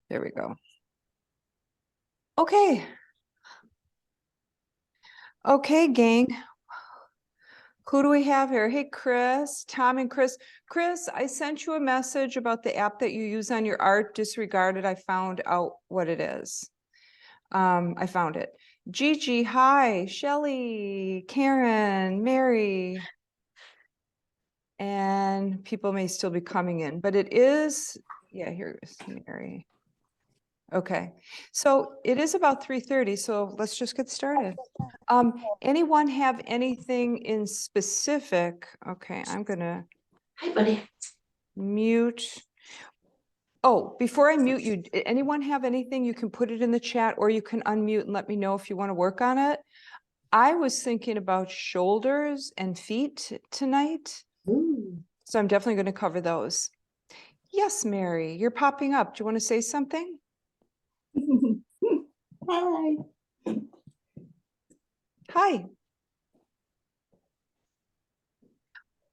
There we go. Okay. Okay, gang. Who do we have here? Hey, Chris, Tom and Chris. Chris, I sent you a message about the app that you use on your art. Disregard it. I found out what it is. I found it. Gigi, hi. Shelly, Karen, Mary. And people may still be coming in, but it is, yeah, here's Mary. Okay, so it is about 3:30, so let's just get started. Anyone have anything in specific? Okay, I'm gonna Hi, buddy. mute. Oh, before I mute you, anyone have anything? You can put it in the chat or you can unmute and let me know if you want to work on it. I was thinking about shoulders and feet tonight, Ooh. so I'm definitely going to cover those. Yes, Mary, you're popping up. Do you want to say something? Hi. Hi.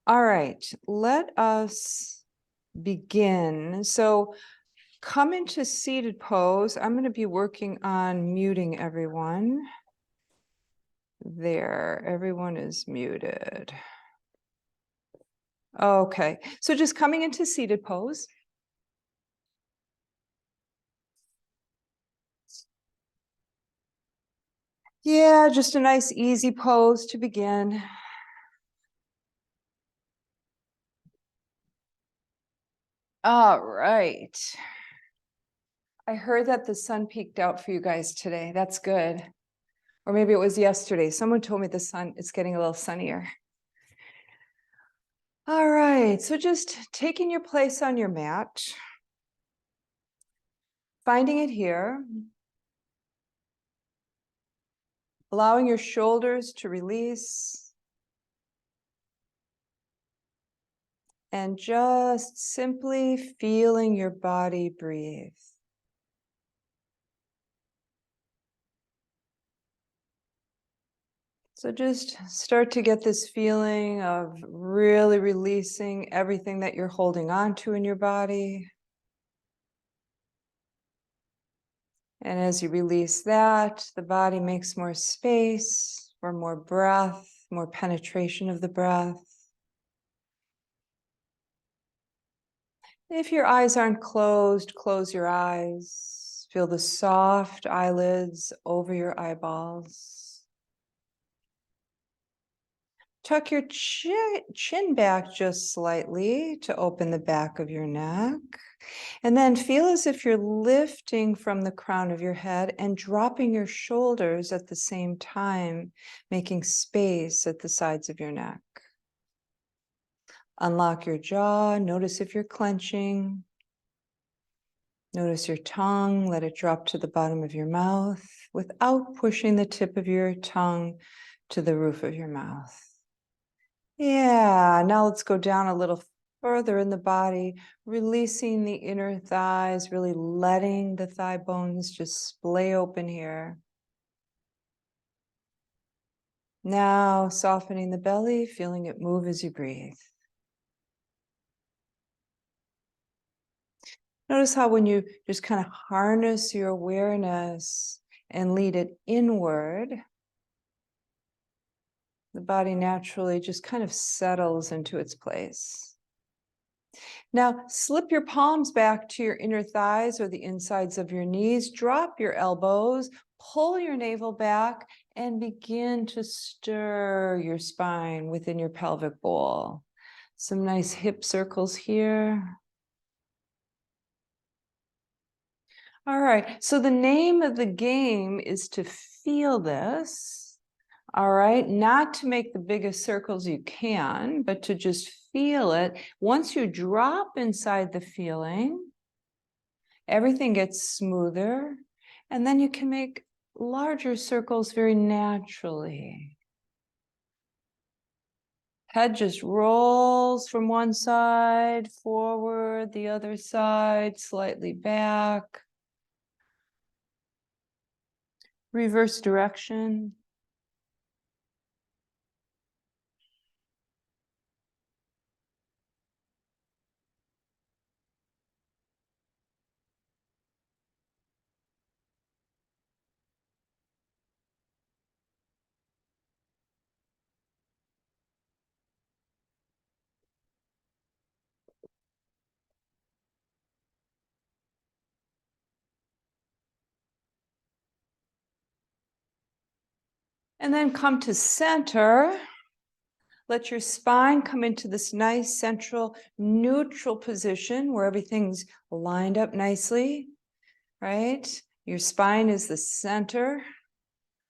All right, let us begin. So come into seated pose. I'm going to be working on muting everyone. There, everyone is muted. Okay, so just coming into seated pose. Yeah, just a nice easy pose to begin. All right. I heard that the sun peeked out for you guys today. That's good. Or maybe it was yesterday. Someone told me the sun, it's getting a little sunnier. All right, so just taking your place on your mat, finding it here, allowing your shoulders to release, and just simply feeling your body breathe. So just start to get this feeling of really releasing everything that you're holding on to in your body. And as you release that, the body makes more space for more breath, more penetration of the breath. If your eyes aren't closed, close your eyes. Feel the soft eyelids over your eyeballs. Tuck your chin back just slightly to open the back of your neck. And then feel as if you're lifting from the crown of your head and dropping your shoulders at the same time, making space at the sides of your neck. Unlock your jaw. Notice if you're clenching. Notice your tongue. Let it drop to the bottom of your mouth without pushing the tip of your tongue to the roof of your mouth. Yeah, now let's go down a little further in the body, releasing the inner thighs, really letting the thigh bones just splay open here. Now softening the belly, feeling it move as you breathe. Notice how when you just kind of harness your awareness and lead it inward, the body naturally just kind of settles into its place. Now, slip your palms back to your inner thighs or the insides of your knees. Drop your elbows, pull your navel back, and begin to stir your spine within your pelvic bowl. Some nice hip circles here. All right, so the name of the game is to feel this. All right, not to make the biggest circles you can, but to just feel it. Once you drop inside the feeling, everything gets smoother, and then you can make larger circles very naturally. Head just rolls from one side, forward, the other side, slightly back. Reverse direction. And then come to center. Let your spine come into this nice central neutral position where everything's lined up nicely, right? Your spine is the center,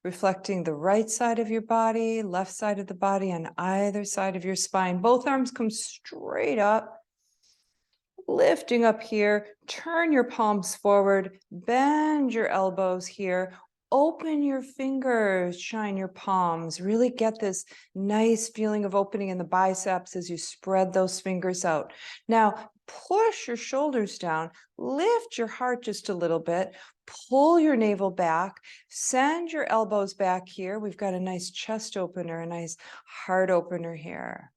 reflecting the right side of your body, left side of the body, on either side of your spine. Both arms come straight up, lifting up here. Turn your palms forward, bend your elbows here. Open your fingers, shine your palms. Really get this nice feeling of opening in the biceps as you spread those fingers out. Now, push your shoulders down, lift your heart just a little bit, pull your navel back, send your elbows back here. We've got a nice chest opener, a nice heart opener here.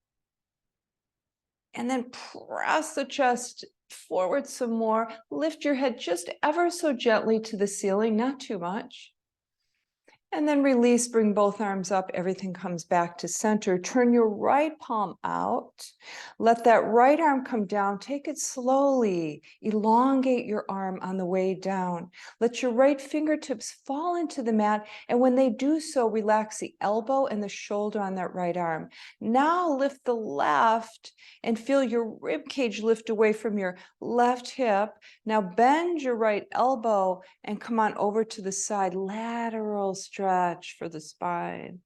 And then press the chest forward some more. Lift your head just ever so gently to the ceiling, not too much. And then release, bring both arms up. Everything comes back to center. Turn your right palm out. Let that right arm come down. Take it slowly. Elongate your arm on the way down. Let your right fingertips fall into the mat. And when they do so, relax the elbow and the shoulder on that right arm. Now lift the left and feel your rib cage lift away from your left hip. Now bend your right elbow and come on over to the side. Lateral stretch for the spine.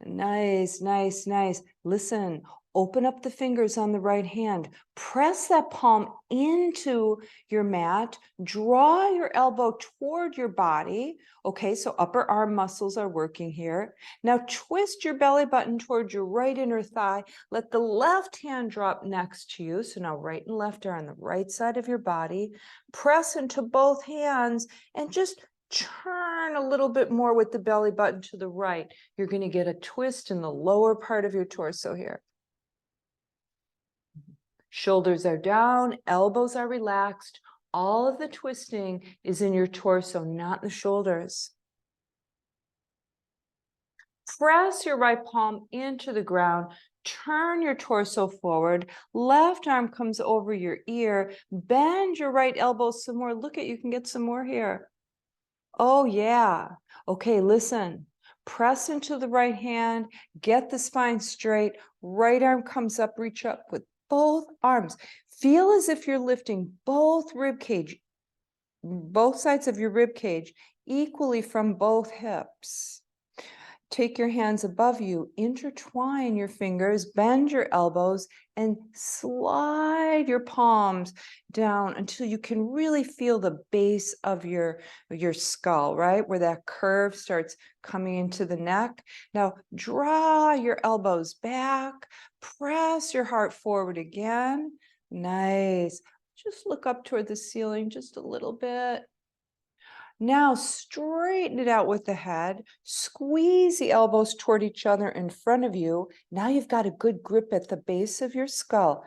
Nice, nice, nice. Listen, open up the fingers on the right hand. Press that palm into your mat. Draw your elbow toward your body. Okay, so upper arm muscles are working here. Now twist your belly button toward your right inner thigh. Let the left hand drop next to you. So now right and left are on the right side of your body. Press into both hands and just turn a little bit more with the belly button to the right. You're going to get a twist in the lower part of your torso here. Shoulders are down, elbows are relaxed. All of the twisting is in your torso, not the shoulders. Press your right palm into the ground. Turn your torso forward. Left arm comes over your ear. Bend your right elbow some more. Look at, you can get some more here. Oh, yeah. Okay, listen. Press into the right hand, get the spine straight. Right arm comes up, reach up with both arms. Feel as if you're lifting both rib cage, both sides of your rib cage equally from both hips. Take your hands above you, intertwine your fingers, bend your elbows, and slide your palms down until you can really feel the base of your skull, right? Where that curve starts coming into the neck. Now, draw your elbows back, press your heart forward again. Nice. Just look up toward the ceiling just a little bit. Now straighten it out with the head, squeeze the elbows toward each other in front of you. Now you've got a good grip at the base of your skull.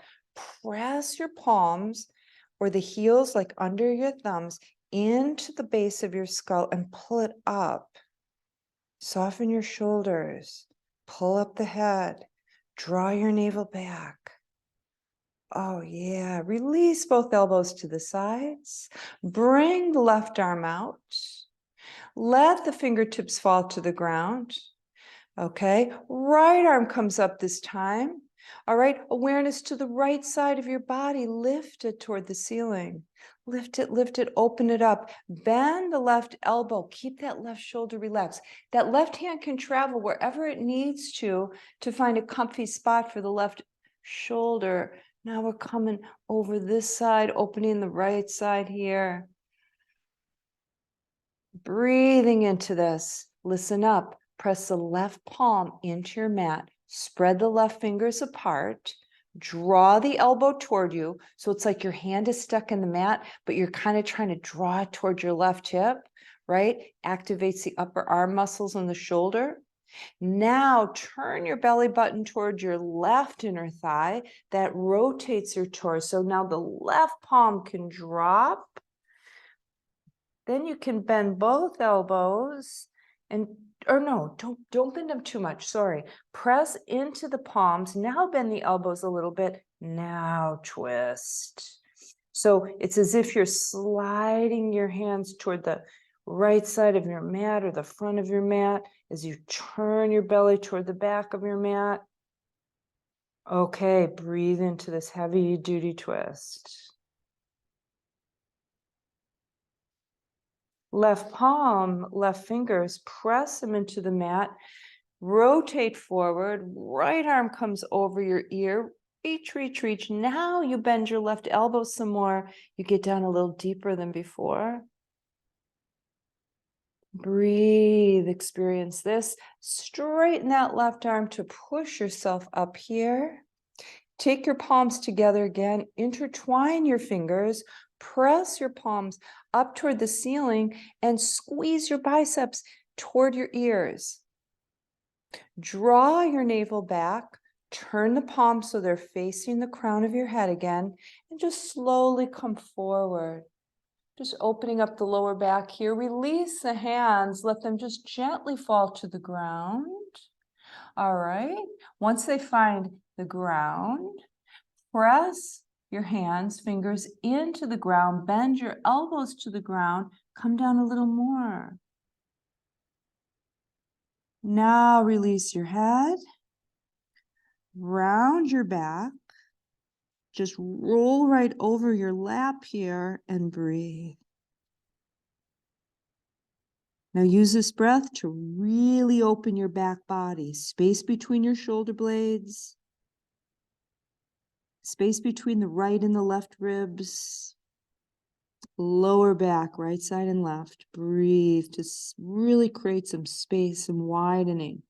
Press your palms or the heels like under your thumbs into the base of your skull and pull it up. Soften your shoulders, pull up the head, draw your navel back. Oh, yeah. Release both elbows to the sides. Bring the left arm out. Let the fingertips fall to the ground. Okay. Right arm comes up this time. All right. Awareness to the right side of your body. Lift it toward the ceiling. Lift it, open it up. Bend the left elbow. Keep that left shoulder relaxed. That left hand can travel wherever it needs to find a comfy spot for the left shoulder. Now we're coming over this side, opening the right side here. Breathing into this. Listen up. Press the left palm into your mat. Spread the left fingers apart. Draw the elbow toward you. So it's like your hand is stuck in the mat, but you're kind of trying to draw it toward your left hip, right? Activates the upper arm muscles on the shoulder. Now turn your belly button toward your left inner thigh. That rotates your torso. Now the left palm can drop. Then you can bend both elbows and, or no, don't bend them too much. Sorry. Press into the palms. Now bend the elbows a little bit. Now twist. So it's as if you're sliding your hands toward the right side of your mat or the front of your mat as you turn your belly toward the back of your mat. Okay, breathe into this heavy duty twist. Left palm, left fingers, press them into the mat. Rotate forward, right arm comes over your ear. Reach, reach, reach. Now you bend your left elbow some more. You get down a little deeper than before. Breathe, experience this. Straighten that left arm to push yourself up here. Take your palms together again. Intertwine your fingers. Press your palms up toward the ceiling and squeeze your biceps toward your ears. Draw your navel back. Turn the palms so they're facing the crown of your head again. And just slowly come forward. Just opening up the lower back here. Release the hands. Let them just gently fall to the ground. All right. Once they find the ground, press your hands, fingers into the ground. Bend your elbows to the ground. Come down a little more. Now release your head. Round your back. Just roll right over your lap here and breathe. Now use this breath to really open your back body. Space between your shoulder blades. Space between the right and the left ribs. Lower back, right side and left. Breathe to really create some space, some widening.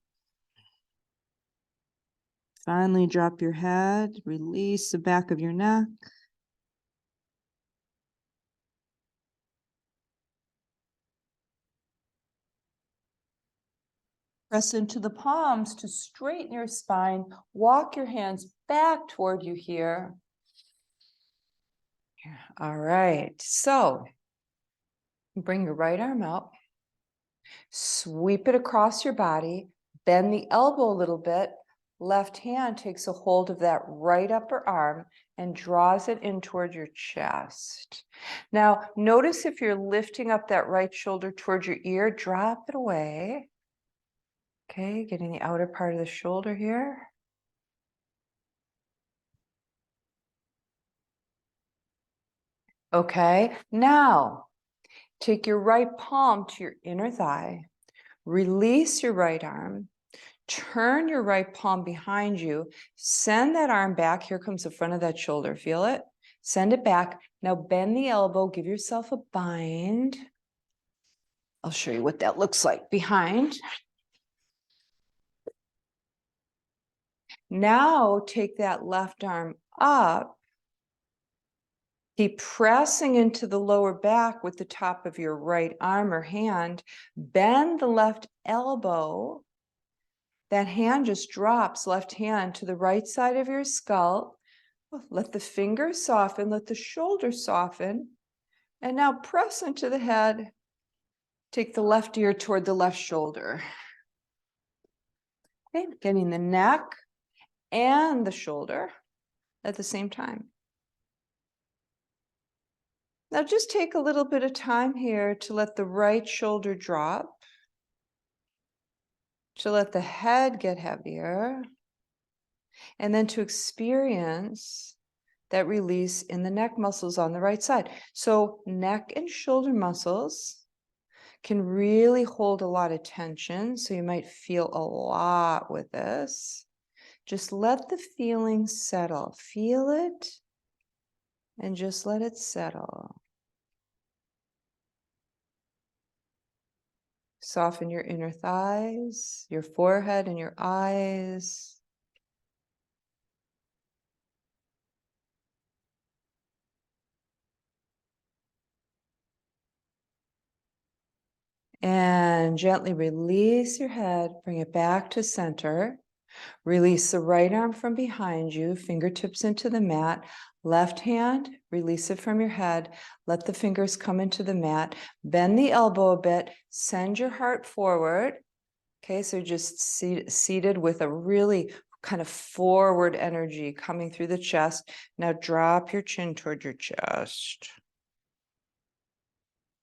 Finally, drop your head. Release the back of your neck. Press into the palms to straighten your spine. Walk your hands back toward you here. All right, so bring your right arm out. Sweep it across your body. Bend the elbow a little bit. Left hand takes a hold of that right upper arm and draws it in toward your chest. Now, notice if you're lifting up that right shoulder towards your ear, drop it away. Okay, getting the outer part of the shoulder here. Okay, now take your right palm to your inner thigh. Release your right arm. Turn your right palm behind you. Send that arm back. Here comes the front of that shoulder. Feel it? Send it back. Now bend the elbow. Give yourself a bind. I'll show you what that looks like behind. Now take that left arm up. Keep pressing into the lower back with the top of your right arm or hand. Bend the left elbow. That hand just drops, left hand to the right side of your skull. Let the fingers soften, let the shoulder soften. And now press into the head. Take the left ear toward the left shoulder. Okay, getting the neck and the shoulder at the same time. Now just take a little bit of time here to let the right shoulder drop, to let the head get heavier, and then to experience that release in the neck muscles on the right side. So neck and shoulder muscles can really hold a lot of tension. So you might feel a lot with this. Just let the feeling settle. Feel it and just let it settle. Soften your inner thighs, your forehead, and your eyes. And gently release your head, bring it back to center. Release the right arm from behind you, fingertips into the mat. Left hand, release it from your head. Let the fingers come into the mat. Bend the elbow a bit. Send your heart forward. Okay, so just seated with a really kind of forward energy coming through the chest. Now drop your chin toward your chest.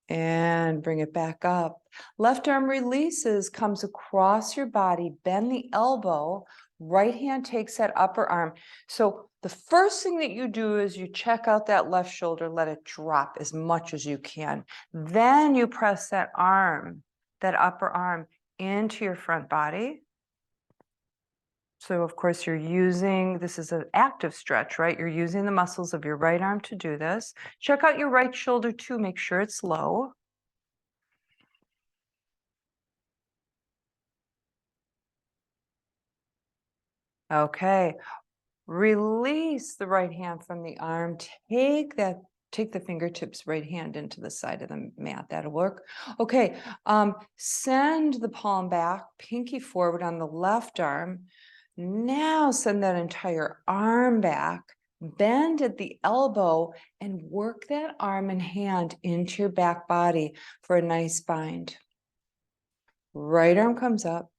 And bring it back up. Left arm releases, comes across your body, bend the elbow, right hand takes that upper arm. So the first thing that you do is you check out that left shoulder, let it drop as much as you can. Then you press that arm, that upper arm, into your front body. So of course you're using, this is an active stretch, right? You're using the muscles of your right arm to do this. Check out your right shoulder too, make sure it's low. Okay, release the right hand from the arm. Take the fingertips right hand into the side of the mat. That'll work. Okay, send the palm back, pinky forward on the left arm. Now send that entire arm back, bend at the elbow, and work that arm and hand into your back body for a nice bind. Right arm comes up,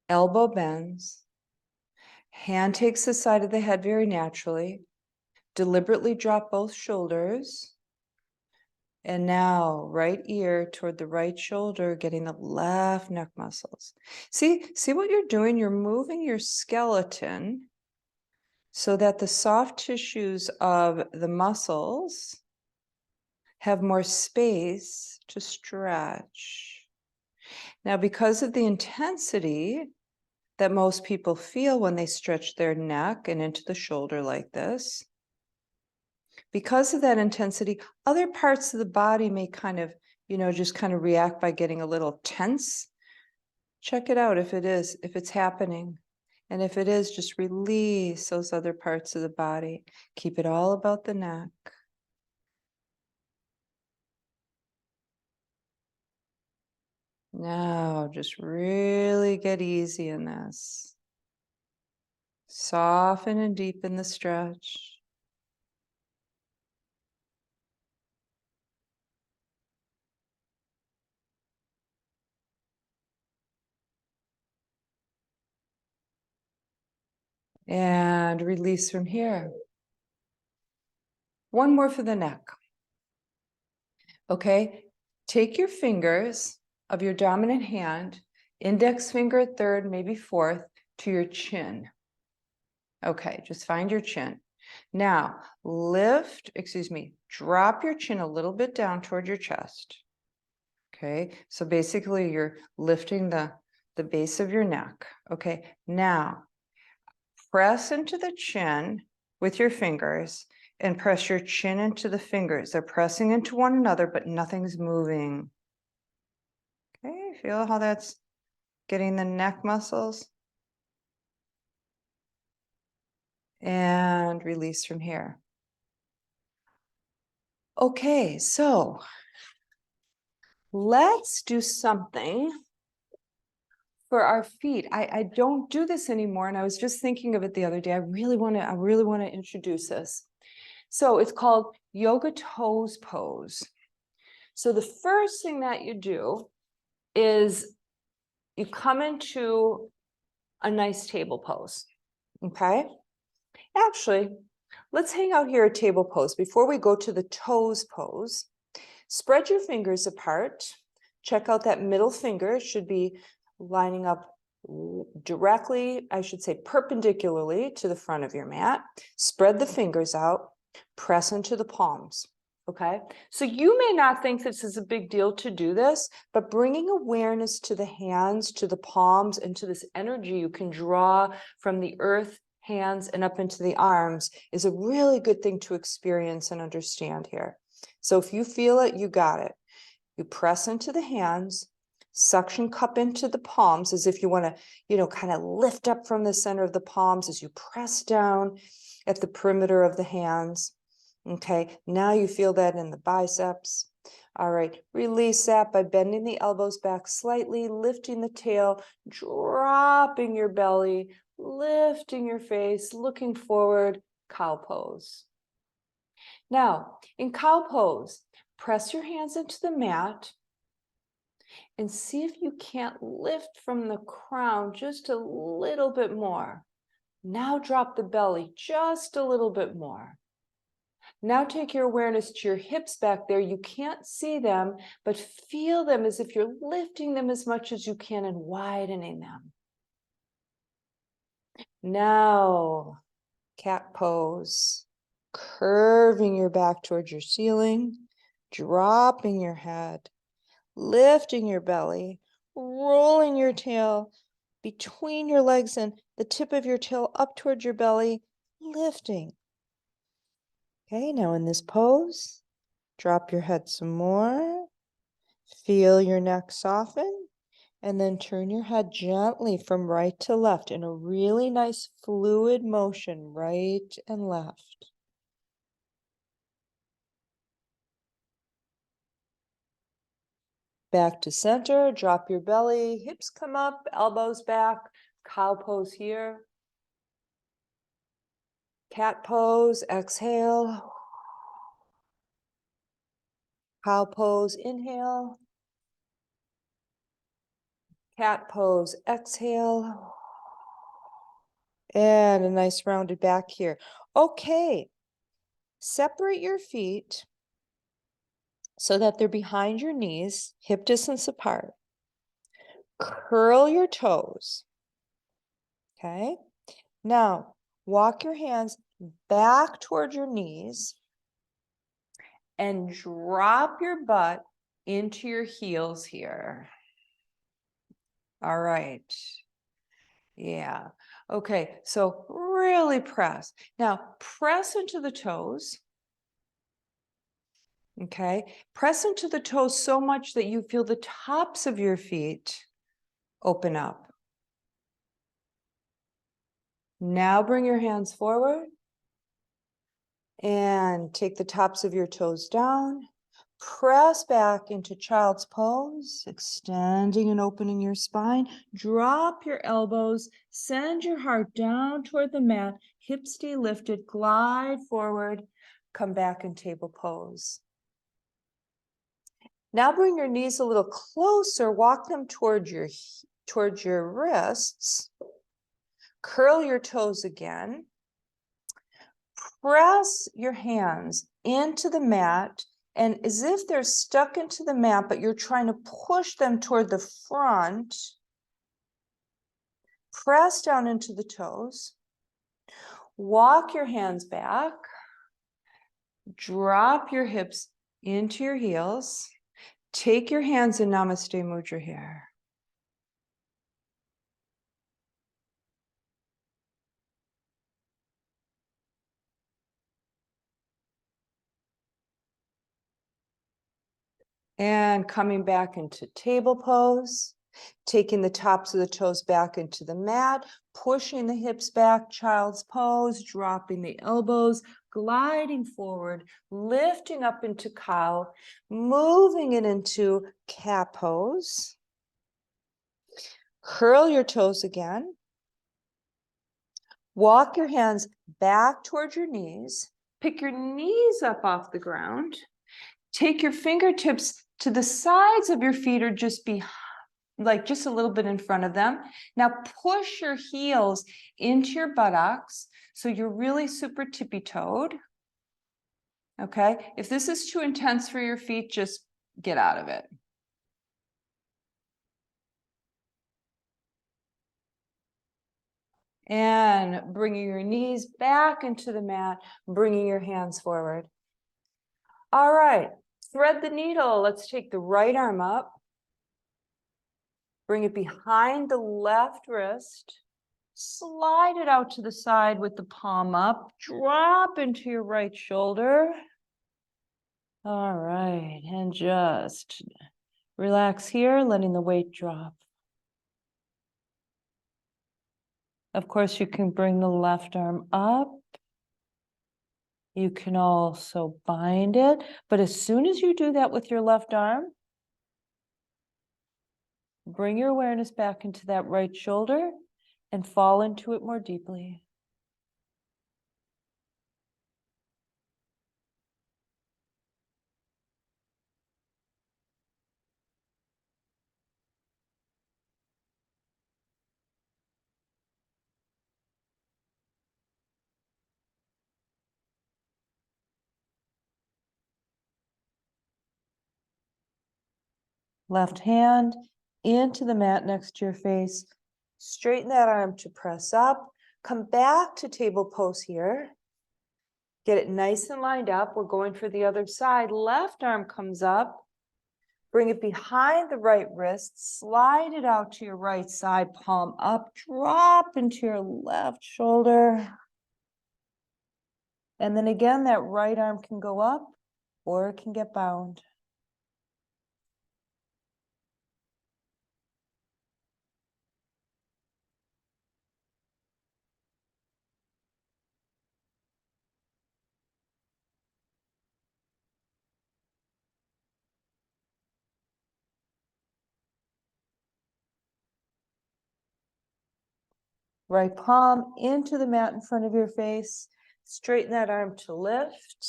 elbow bends. Hand takes the side of the head very naturally. Deliberately drop both shoulders. And now right ear toward the right shoulder, getting the left neck muscles. See what you're doing? You're moving your skeleton so that the soft tissues of the muscles have more space to stretch. Now, because of the intensity that most people feel when they stretch their neck and into the shoulder like this, because of that intensity, other parts of the body may kind of, just kind of react by getting a little tense. Check it out if it's happening. And if it is, just release those other parts of the body. Keep it all about the neck. Now, just really get easy in this. Soften and deepen the stretch. And release from here. One more for the neck. Okay, take your fingers of your dominant hand, index finger at third, maybe fourth, to your chin. Okay, just find your chin. Now, drop your chin a little bit down toward your chest. Okay, so basically you're lifting the base of your neck. Okay, now press into the chin with your fingers and press your chin into the fingers. They're pressing into one another, but nothing's moving. Okay, feel how that's getting the neck muscles? And release from here. Okay, so let's do something for our feet. I don't do this anymore, and I was just thinking of it the other day. I really want to introduce this. So it's called yoga toes pose. So the first thing that you do is you come into a nice table pose. Okay? Actually, let's hang out here at table pose. Before we go to the toes pose, spread your fingers apart. Check out that middle finger. It should be lining up directly, I should say perpendicularly to the front of your mat. Spread the fingers out, press into the palms. Okay, so you may not think this is a big deal to do this, but bringing awareness to the hands, to the palms, and to this energy you can draw from the earth, hands, and up into the arms is a really good thing to experience and understand here. So if you feel it, you got it. You press into the hands, suction cup into the palms as if you want to, kind of lift up from the center of the palms as you press down at the perimeter of the hands. Okay, now you feel that in the biceps. All right, release that by bending the elbows back slightly, lifting the tail, dropping your belly, lifting your face, looking forward, cow pose. Now, in cow pose, press your hands into the mat and see if you can't lift from the crown just a little bit more. Now drop the belly just a little bit more. Now take your awareness to your hips back there. You can't see them, but feel them as if you're lifting them as much as you can and widening them. Now, cat pose, curving your back towards your ceiling, dropping your head, lifting your belly, rolling your tail between your legs and the tip of your tail up towards your belly, lifting. Okay, now in this pose, drop your head some more. Feel your neck soften, and then turn your head gently from right to left in a really nice fluid motion, right and left. Back to center, drop your belly, hips come up, elbows back, cow pose here. Cat pose, exhale. Cow pose, inhale. Cat pose, exhale. And a nice rounded back here. Okay, separate your feet so that they're behind your knees, hip distance apart. Curl your toes. Okay, now walk your hands back toward your knees and drop your butt into your heels here. All right. Yeah. Okay, so really press. Now press into the toes. Okay, press into the toes so much that you feel the tops of your feet open up. Now bring your hands forward and take the tops of your toes down. Press back into child's pose, extending and opening your spine. Drop your elbows, send your heart down toward the mat, hips stay lifted, glide forward, come back in table pose. Now bring your knees a little closer, walk them towards your wrists. Curl your toes again. Press your hands into the mat, and as if they're stuck into the mat, but you're trying to push them toward the front. Press down into the toes. Walk your hands back. Drop your hips into your heels. Take your hands in Namaste Mudra here. And coming back into table pose, taking the tops of the toes back into the mat, pushing the hips back, child's pose, dropping the elbows, gliding forward, lifting up into cow, moving it into cat pose. Curl your toes again. Walk your hands back towards your knees. Pick your knees up off the ground. Take your fingertips to the sides of your feet or just just a little bit in front of them. Now push your heels into your buttocks so you're really super tippy-toed. Okay, if this is too intense for your feet, just get out of it. And bringing your knees back into the mat, bringing your hands forward. All right, thread the needle. Let's take the right arm up. Bring it behind the left wrist. Slide it out to the side with the palm up. Drop into your right shoulder. All right, and just relax here, letting the weight drop. Of course, you can bring the left arm up. You can also bind it, but as soon as you do that with your left arm, bring your awareness back into that right shoulder and fall into it more deeply. Left hand into the mat next to your face. Straighten that arm to press up. Come back to table pose here. Get it nice and lined up. We're going for the other side. Left arm comes up. Bring it behind the right wrist. Slide it out to your right side, palm up. Drop into your left shoulder. And then again, that right arm can go up or it can get bound. Right palm into the mat in front of your face. Straighten that arm to lift.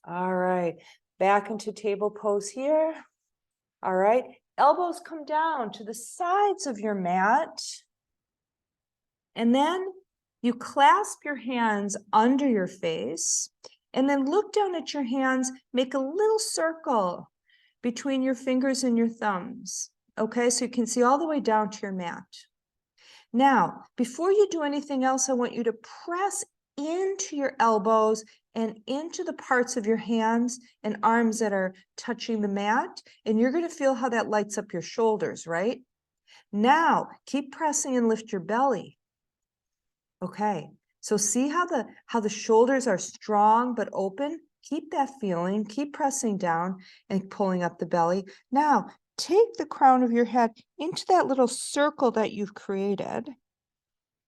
All right, back into table pose here. All right, elbows come down to the sides of your mat. And then you clasp your hands under your face and then look down at your hands, make a little circle between your fingers and your thumbs. Okay, so you can see all the way down to your mat. Now, before you do anything else, I want you to press into your elbows and into the parts of your hands and arms that are touching the mat. And you're going to feel how that lights up your shoulders, right? Now, keep pressing and lift your belly. Okay, so see how the shoulders are strong but open? Keep that feeling, keep pressing down and pulling up the belly. Now, take the crown of your head into that little circle that you've created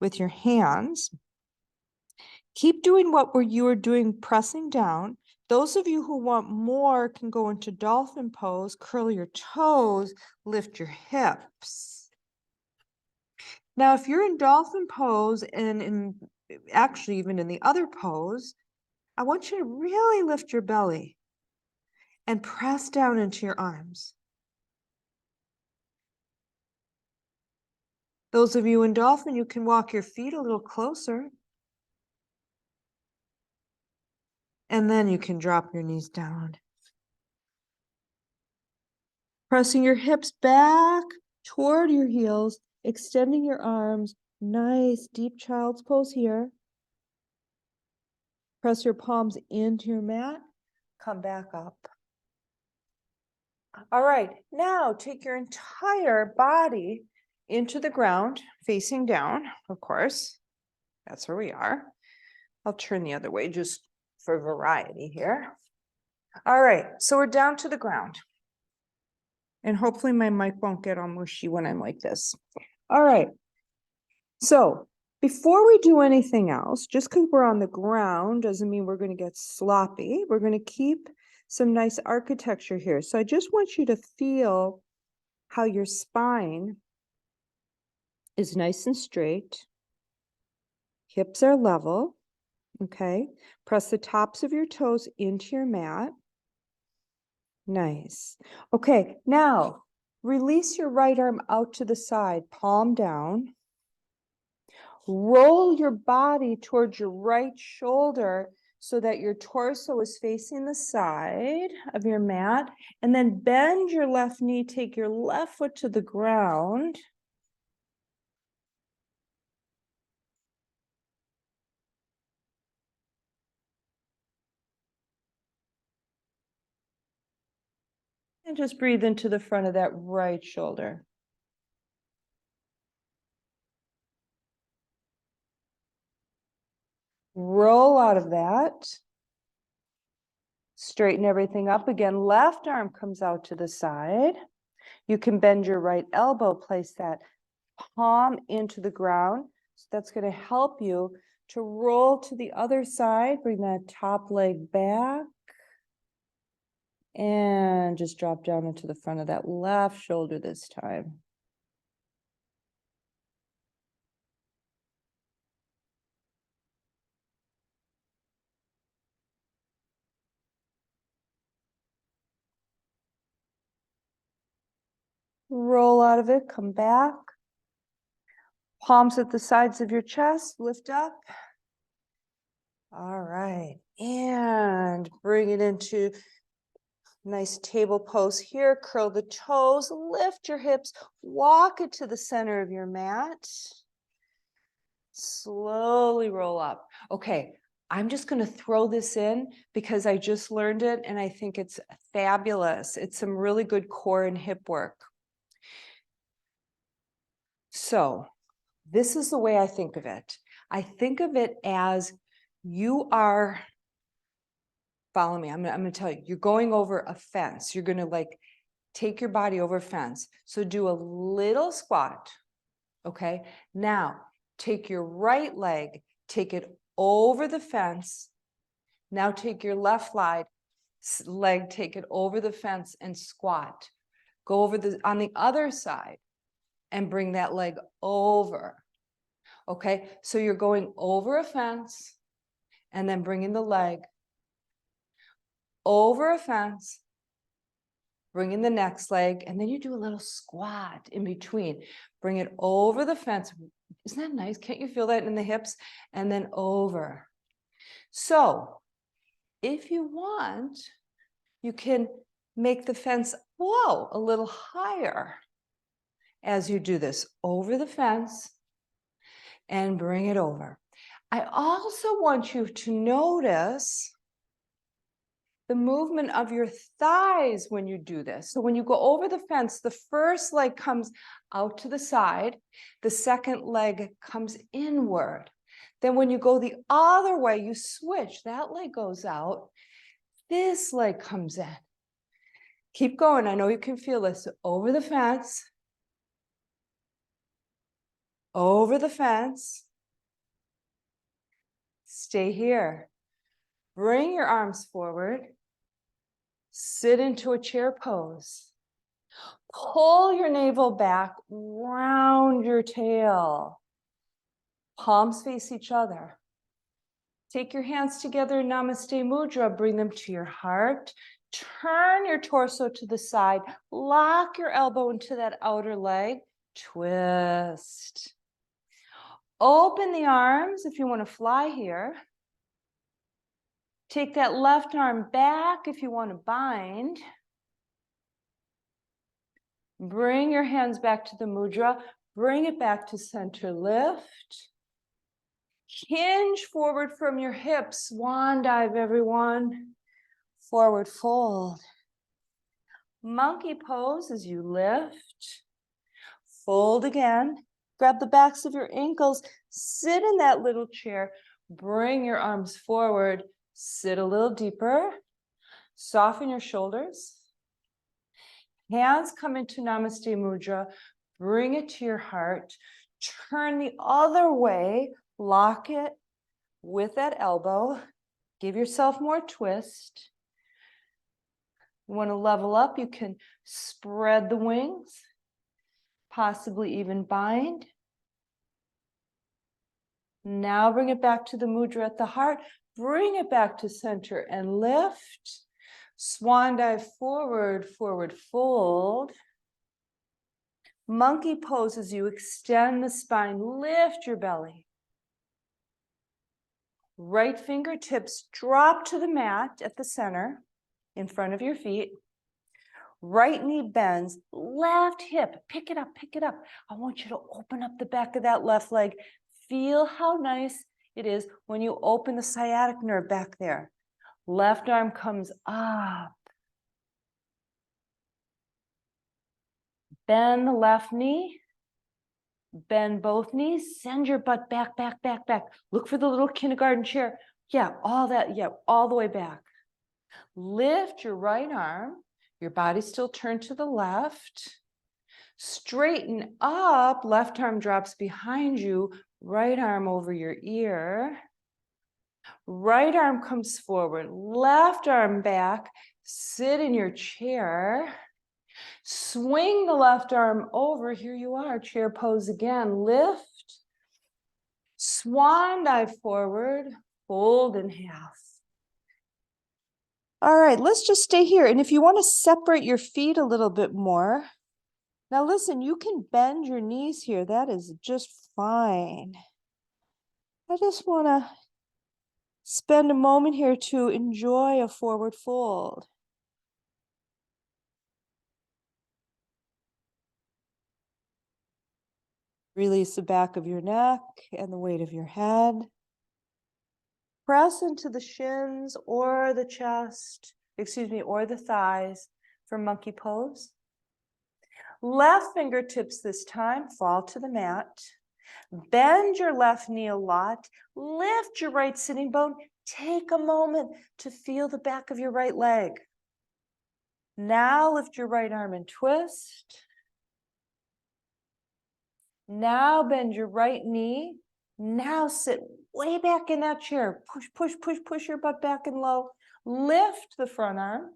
with your hands. Keep doing what you were doing, pressing down. Those of you who want more can go into dolphin pose, curl your toes, lift your hips. Now, if you're in dolphin pose and actually even in the other pose, I want you to really lift your belly and press down into your arms. Those of you in dolphin, you can walk your feet a little closer. And then you can drop your knees down. Pressing your hips back toward your heels, extending your arms. Nice deep child's pose here. Press your palms into your mat. Come back up. All right, now take your entire body into the ground, facing down, of course. That's where we are. I'll turn the other way just for variety here. All right, so we're down to the ground. And hopefully my mic won't get all mushy when I'm like this. All right, so before we do anything else, just because we're on the ground doesn't mean we're going to get sloppy. We're going to keep some nice architecture here. So I just want you to feel how your spine is nice and straight. Hips are level. Okay. Press the tops of your toes into your mat. Nice. Okay. Now release your right arm out to the side, palm down. Roll your body towards your right shoulder so that your torso is facing the side of your mat, and then bend your left knee, take your left foot to the ground. And just breathe into the front of that right shoulder. Roll out of that. Straighten everything up again. Left arm comes out to the side. You can bend your right elbow, place that palm into the ground. So that's going to help you to roll to the other side. Bring that top leg back. And just drop down into the front of that left shoulder this time. Roll out of it, come back. Palms at the sides of your chest, lift up. All right, and bring it into Nice table pose here. Curl the toes, lift your hips, walk it to the center of your mat. Slowly roll up. Okay, I'm just going to throw this in because I just learned it and I think it's fabulous. It's some really good core and hip work. So this is the way I think of it. I think of it as you are, follow me, I'm going to tell you, you're going over a fence. You're going to like take your body over a fence. So do a little squat. Okay, now take your right leg, take it over the fence. Now take your left leg, take it over the fence and squat. Go over on the other side and bring that leg over. Okay, so you're going over a fence and then bringing the leg over a fence, bringing the next leg, and then you do a little squat in between. Bring it over the fence. Isn't that nice? Can't you feel that in the hips? And then over. So if you want, you can make the fence, whoa, a little higher as you do this. Over the fence and bring it over. I also want you to notice the movement of your thighs when you do this. So when you go over the fence, the first leg comes out to the side, the second leg comes inward. Then when you go the other way, you switch. That leg goes out, this leg comes in. Keep going. I know you can feel this. Over the fence, over the fence. Stay here. Bring your arms forward. Sit into a chair pose. Pull your navel back, round your tail. Palms face each other. Take your hands together in Namaste Mudra. Bring them to your heart. Turn your torso to the side. Lock your elbow into that outer leg. Twist. Open the arms if you want to fly here. Take that left arm back if you want to bind. Bring your hands back to the mudra. Bring it back to center. Lift. Hinge forward from your hips. Swan dive, everyone. Forward fold. Monkey pose as you lift. Fold again. Grab the backs of your ankles. Sit in that little chair. Bring your arms forward. Sit a little deeper. Soften your shoulders. Hands come into Namaste Mudra. Bring it to your heart. Turn the other way. Lock it with that elbow. Give yourself more twist. You want to level up, you can spread the wings, possibly even bind. Now bring it back to the mudra at the heart. Bring it back to center and lift. Swan dive forward, forward fold. Monkey pose as you extend the spine, lift your belly. Right fingertips drop to the mat at the center in front of your feet. Right knee bends, left hip, pick it up, pick it up. I want you to open up the back of that left leg. Feel how nice it is when you open the sciatic nerve back there. Left arm comes up. Bend the left knee. Bend both knees. Send your butt back, back, back, back. Look for the little kindergarten chair. Yeah, all that, yeah, all the way back. Lift your right arm. Your body still turned to the left. Straighten up. Left arm drops behind you. Right arm over your ear. Right arm comes forward. Left arm back. Sit in your chair. Swing the left arm over. Here you are. Chair pose again. Lift. Swan dive forward. Fold in half. All right, let's just stay here. And if you want to separate your feet a little bit more, now listen, you can bend your knees here. That is just fine. I just want to spend a moment here to enjoy a forward fold. Release the back of your neck and the weight of your head. Press into the shins or the chest, or the thighs for monkey pose. Left fingertips this time fall to the mat. Bend your left knee a lot. Lift your right sitting bone. Take a moment to feel the back of your right leg. Now lift your right arm and twist. Now bend your right knee. Now sit way back in that chair. Push, push, push, push your butt back and low. Lift the front arm.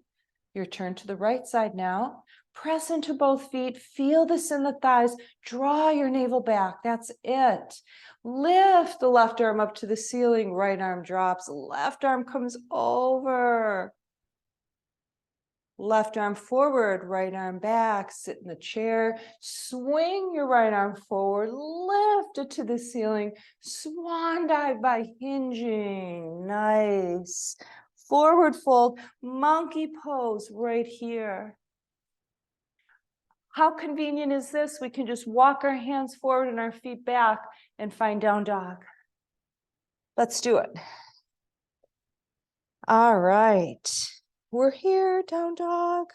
Your turn to the right side now. Press into both feet. Feel this in the thighs. Draw your navel back. That's it. Lift the left arm up to the ceiling. Right arm drops. Left arm comes over. Left arm forward, right arm back, sit in the chair, swing your right arm forward, lift it to the ceiling, swan dive by hinging, nice. Forward fold, monkey pose right here. How convenient is this? We can just walk our hands forward and our feet back and find down dog. Let's do it. All right. We're here, down dog.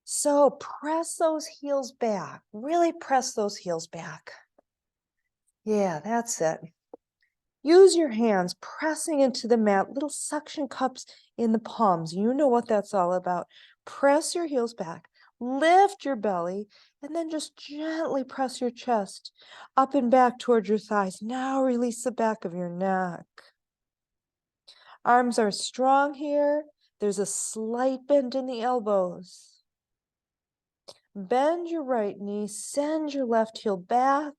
So press those heels back. Really press those heels back. Yeah, that's it. Use your hands pressing into the mat, little suction cups in the palms. You know what that's all about. Press your heels back, lift your belly, and then just gently press your chest up and back towards your thighs. Now release the back of your neck. Arms are strong here. There's a slight bend in the elbows. Bend your right knee, send your left heel back.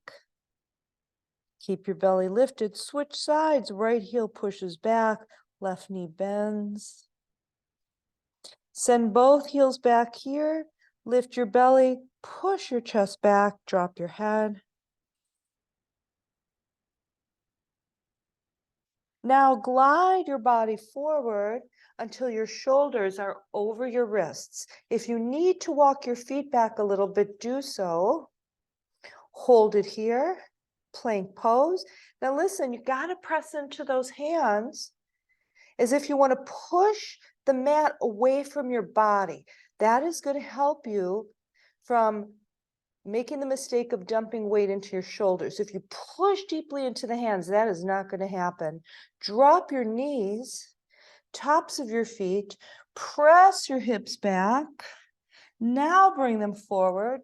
Keep your belly lifted, switch sides, right heel pushes back, left knee bends. Send both heels back here, lift your belly, push your chest back, drop your head. Now glide your body forward until your shoulders are over your wrists. If you need to walk your feet back a little bit, do so. Hold it here, plank pose. Now listen, you got to press into those hands as if you want to push the mat away from your body. That is going to help you from making the mistake of dumping weight into your shoulders. If you push deeply into the hands, that is not going to happen. Drop your knees, tops of your feet, press your hips back. Now bring them forward.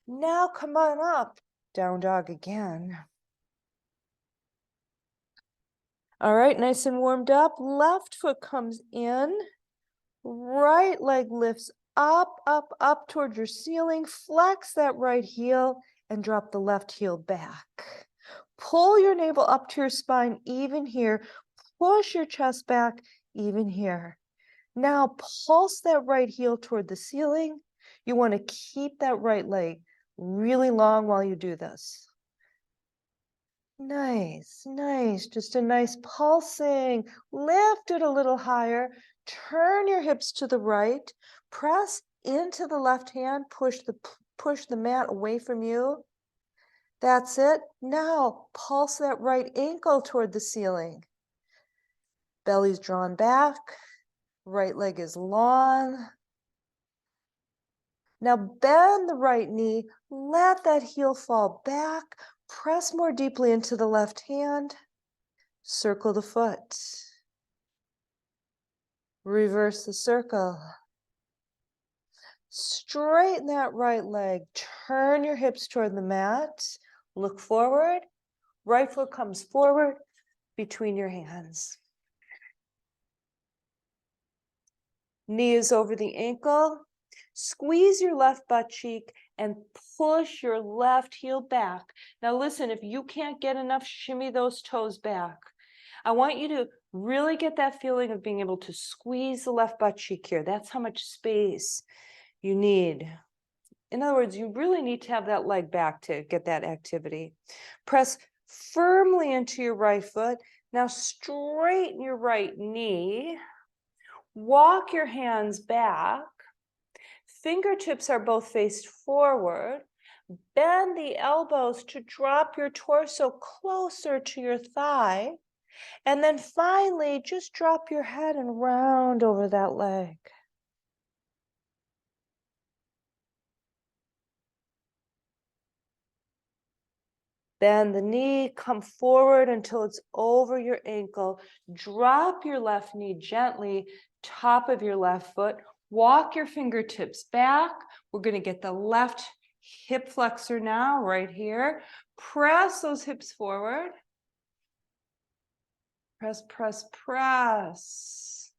Now come on up, down dog again. All right, nice and warmed up. Left foot comes in. Right leg lifts up, up, up towards your ceiling. Flex that right heel and drop the left heel back. Pull your navel up to your spine, even here. Push your chest back, even here. Now pulse that right heel toward the ceiling. You want to keep that right leg really long while you do this. Nice, nice. Just a nice pulsing. Lift it a little higher. Turn your hips to the right. Press into the left hand. Push the mat away from you. That's it. Now pulse that right ankle toward the ceiling. Belly's drawn back. Right leg is long. Now bend the right knee. Let that heel fall back. Press more deeply into the left hand. Circle the foot. Reverse the circle. Straighten that right leg. Turn your hips toward the mat. Look forward. Right foot comes forward between your hands. Knee is over the ankle. Squeeze your left butt cheek and push your left heel back. Now listen, if you can't get enough, shimmy those toes back. I want you to really get that feeling of being able to squeeze the left butt cheek here. That's how much space you need. In other words, you really need to have that leg back to get that activity. Press firmly into your right foot. Now straighten your right knee. Walk your hands back. Fingertips are both faced forward. Bend the elbows to drop your torso closer to your thigh. And then finally, just drop your head and round over that leg. Bend the knee, come forward until it's over your ankle. Drop your left knee gently, top of your left foot. Walk your fingertips back. We're going to get the left hip flexor now, right here. Press those hips forward. Press, press, press.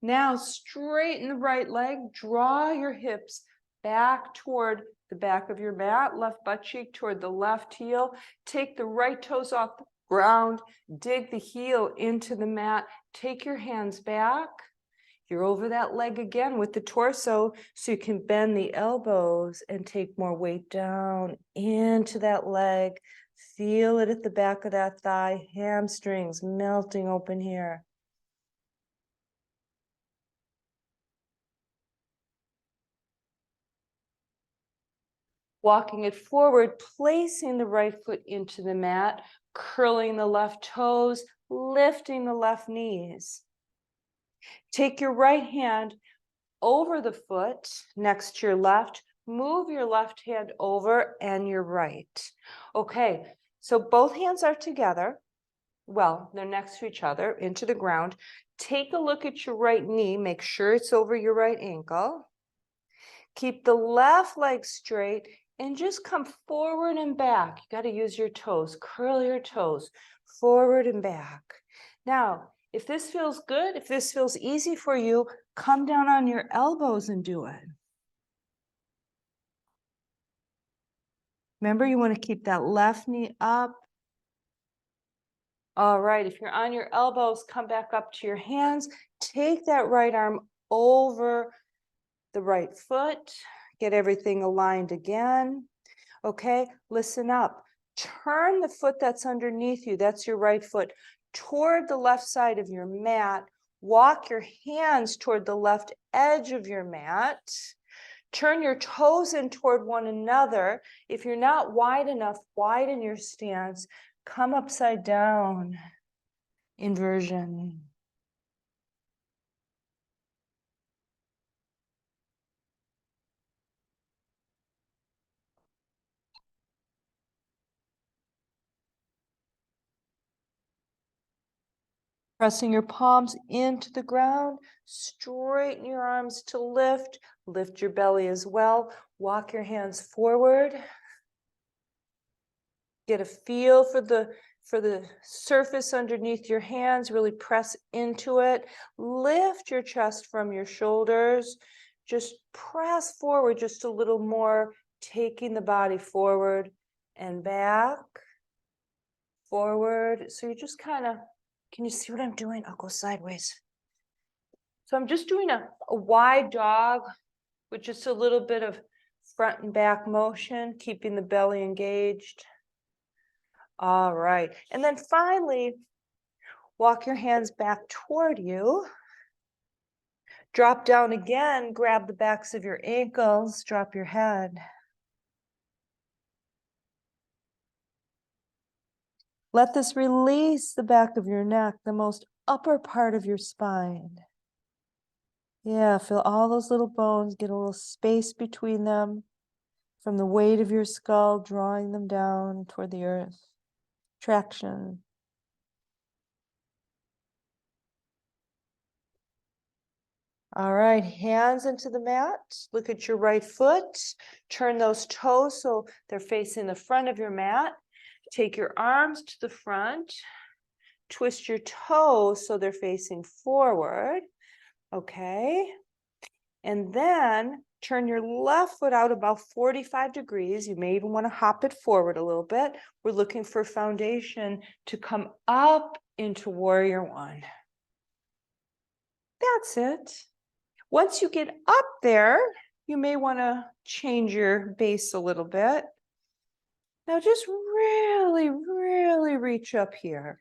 Now straighten the right leg. Draw your hips back toward the back of your mat, left butt cheek toward the left heel. Take the right toes off the ground. Dig the heel into the mat. Take your hands back. You're over that leg again with the torso, so you can bend the elbows and take more weight down into that leg. Feel it at the back of that thigh, hamstrings melting open here. Walking it forward, placing the right foot into the mat, curling the left toes, lifting the left knees. Take your right hand over the foot next to your left. Move your left hand over and your right. Okay, so both hands are together. Well, they're next to each other into the ground. Take a look at your right knee. Make sure it's over your right ankle. Keep the left leg straight and just come forward and back. You got to use your toes. Curl your toes forward and back. Now, if this feels good, if this feels easy for you, come down on your elbows and do it. Remember, you want to keep that left knee up. All right, if you're on your elbows, come back up to your hands. Take that right arm over the right foot. Get everything aligned again. Okay, listen up. Turn the foot that's underneath you, that's your right foot, toward the left side of your mat. Walk your hands toward the left edge of your mat. Turn your toes in toward one another. If you're not wide enough, widen your stance. Come upside down, inversion. Pressing your palms into the ground, straighten your arms to lift, lift your belly as well. Walk your hands forward. Get a feel for the surface underneath your hands, really press into it. Lift your chest from your shoulders. Just press forward just a little more, taking the body forward and back, forward. So you just kind of, can you see what I'm doing? I'll go sideways. So I'm just doing a wide dog with just a little bit of front and back motion, keeping the belly engaged. All right. And then finally, walk your hands back toward you. Drop down again, grab the backs of your ankles, drop your head. Let this release the back of your neck, the most upper part of your spine. Yeah, feel all those little bones, get a little space between them from the weight of your skull, drawing them down toward the earth. Traction. All right, hands into the mat. Look at your right foot. Turn those toes so they're facing the front of your mat. Take your arms to the front. Twist your toes so they're facing forward. Okay. And then turn your left foot out about 45 degrees. You may even want to hop it forward a little bit. We're looking for foundation to come up into warrior one. That's it. Once you get up there, you may want to change your base a little bit. Now just really, really reach up here.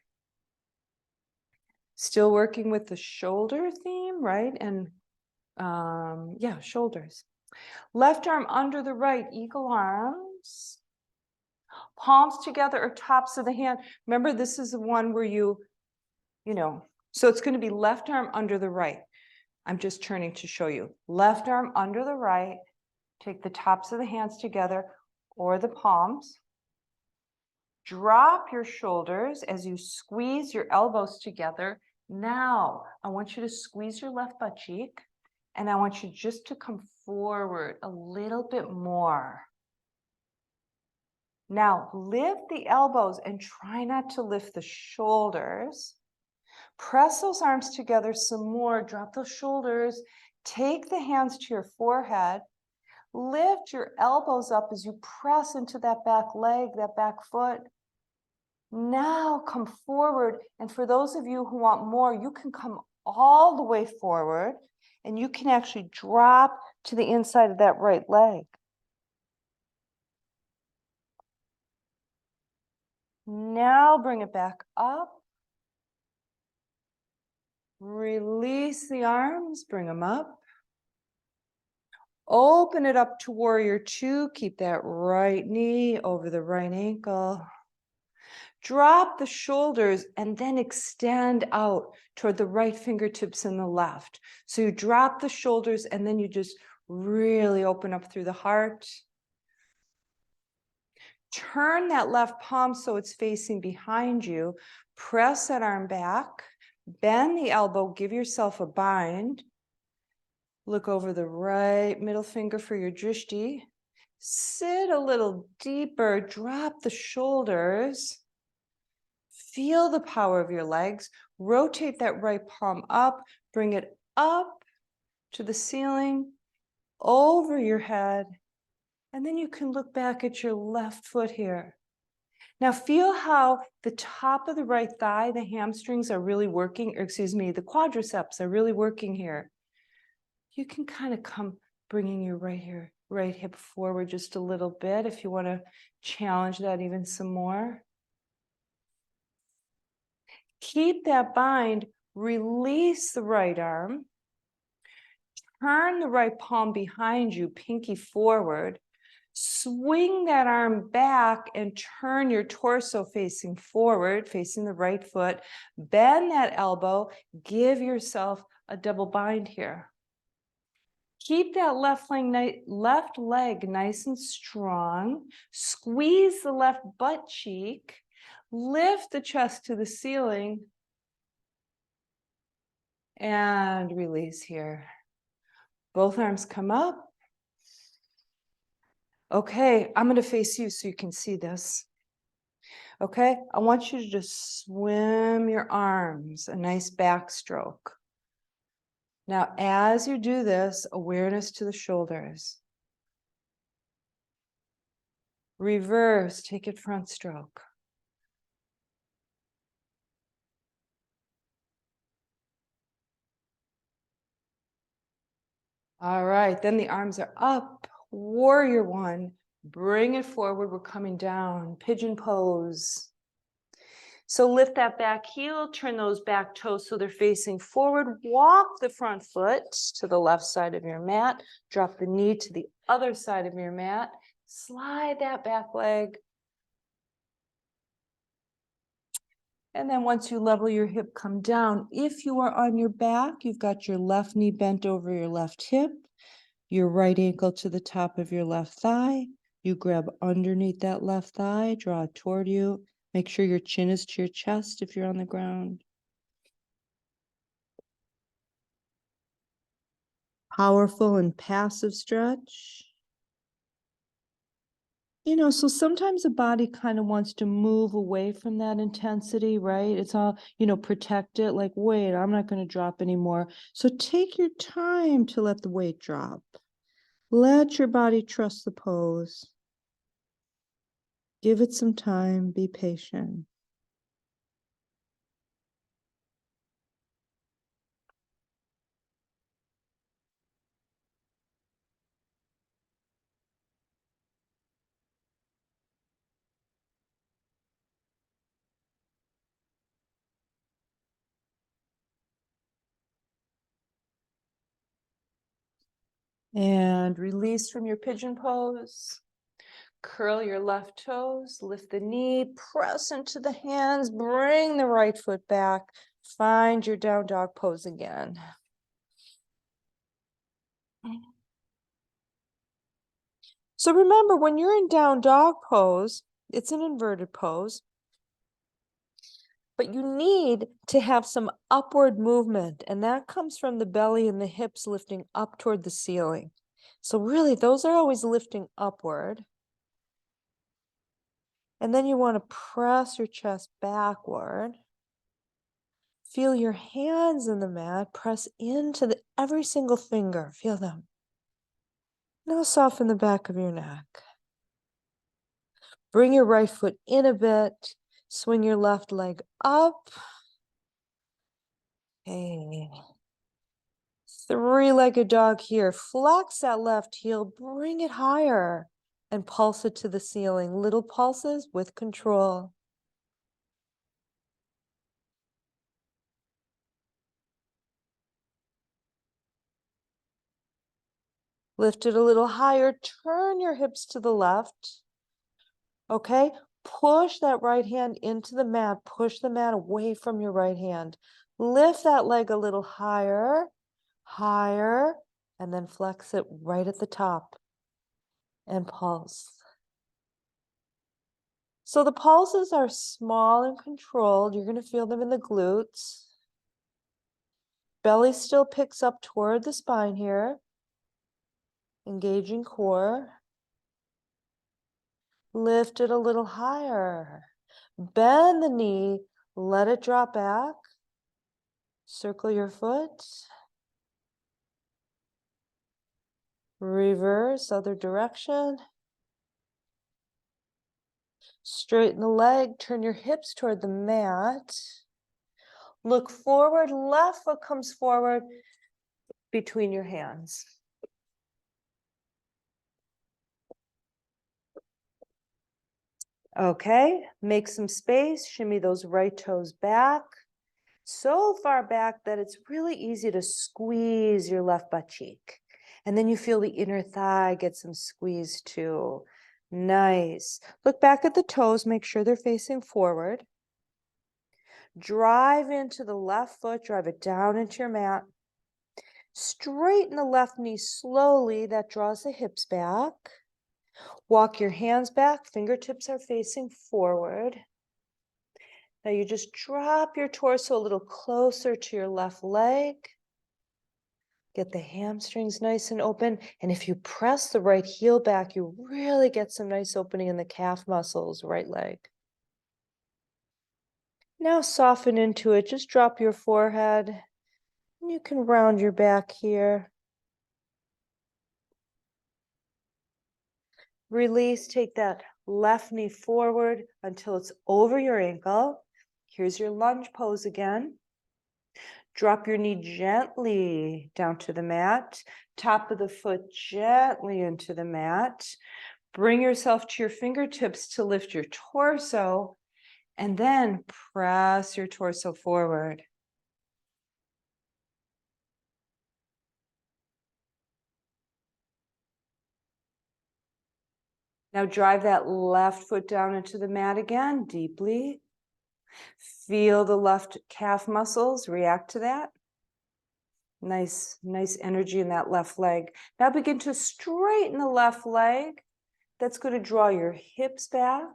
Still working with the shoulder theme, right? And yeah, shoulders. Left arm under the right, eagle arms. Palms together or tops of the hand. Remember, this is the one where so it's going to be left arm under the right. I'm just turning to show you. Left arm under the right. Take the tops of the hands together or the palms. Drop your shoulders as you squeeze your elbows together. Now, I want you to squeeze your left butt cheek, and I want you just to come forward a little bit more. Now, lift the elbows and try not to lift the shoulders. Press those arms together some more. Drop those shoulders. Take the hands to your forehead. Lift your elbows up as you press into that back leg, that back foot. Now come forward. And for those of you who want more, you can come all the way forward and you can actually drop to the inside of that right leg. Now bring it back up. Release the arms, bring them up. Open it up to warrior two. Keep that right knee over the right ankle. Drop the shoulders and then extend out toward the right fingertips and the left. So you drop the shoulders and then you just really open up through the heart. Turn that left palm so it's facing behind you. Press that arm back. Bend the elbow. Give yourself a bind. Look over the right middle finger for your drishti. Sit a little deeper. Drop the shoulders. Feel the power of your legs. Rotate that right palm up. Bring it up to the ceiling, over your head. And then you can look back at your left foot here. Now feel how the top of the right thigh, the hamstrings are really working, or excuse me, the quadriceps are really working here. You can kind of come bringing your right hip forward just a little bit if you want to challenge that even some more. Keep that bind, release the right arm, turn the right palm behind you, pinky forward, swing that arm back and turn your torso facing forward, facing the right foot, bend that elbow, give yourself a double bind here. Keep that left leg nice and strong, squeeze the left butt cheek, lift the chest to the ceiling, and release here. Both arms come up. Okay, I'm going to face you so you can see this. Okay, I want you to just swim your arms, a nice backstroke. Now, as you do this, awareness to the shoulders. Reverse, take it front stroke. All right, then the arms are up. Warrior one, bring it forward. We're coming down, pigeon pose. So lift that back heel, turn those back toes so they're facing forward. Walk the front foot to the left side of your mat. Drop the knee to the other side of your mat. Slide that back leg. And then once you level your hip, come down. If you are on your back, you've got your left knee bent over your left hip, your right ankle to the top of your left thigh. You grab underneath that left thigh, draw it toward you. Make sure your chin is to your chest if you're on the ground. Powerful and passive stretch. So sometimes the body kind of wants to move away from that intensity, right? It's all, protect it, like, wait, I'm not going to drop anymore. So take your time to let the weight drop. Let your body trust the pose. Give it some time, be patient. And release from your pigeon pose. Curl your left toes, lift the knee, press into the hands, bring the right foot back. Find your down dog pose again. So remember, when you're in down dog pose, it's an inverted pose, but you need to have some upward movement, and that comes from the belly and the hips lifting up toward the ceiling. So really, those are always lifting upward. And then you want to press your chest backward. Feel your hands in the mat, press into every single finger, feel them. Now soften the back of your neck. Bring your right foot in a bit, swing your left leg up. Okay. Three-legged dog here. Flex that left heel, bring it higher, and pulse it to the ceiling. Little pulses with control. Lift it a little higher, turn your hips to the left. Okay, push that right hand into the mat, push the mat away from your right hand. Lift that leg a little higher, higher, and then flex it right at the top and pulse. So the pulses are small and controlled. You're going to feel them in the glutes. Belly still picks up toward the spine here. Engaging core. Lift it a little higher. Bend the knee, let it drop back. Circle your foot. Reverse, other direction. Straighten the leg, turn your hips toward the mat. Look forward, left foot comes forward between your hands. Okay, make some space, shimmy those right toes back. So far back that it's really easy to squeeze your left butt cheek. And then you feel the inner thigh get some squeeze too. Nice. Look back at the toes, make sure they're facing forward. Drive into the left foot, drive it down into your mat. Straighten the left knee slowly, that draws the hips back. Walk your hands back, fingertips are facing forward. Now you just drop your torso a little closer to your left leg. Get the hamstrings nice and open. And if you press the right heel back, you really get some nice opening in the calf muscles, right leg. Now soften into it. Just drop your forehead. You can round your back here. Release, take that left knee forward until it's over your ankle. Here's your lunge pose again. Drop your knee gently down to the mat. Top of the foot gently into the mat. Bring yourself to your fingertips to lift your torso, and then press your torso forward. Now drive that left foot down into the mat again, deeply. Feel the left calf muscles react to that. Nice energy in that left leg. Now begin to straighten the left leg. That's going to draw your hips back.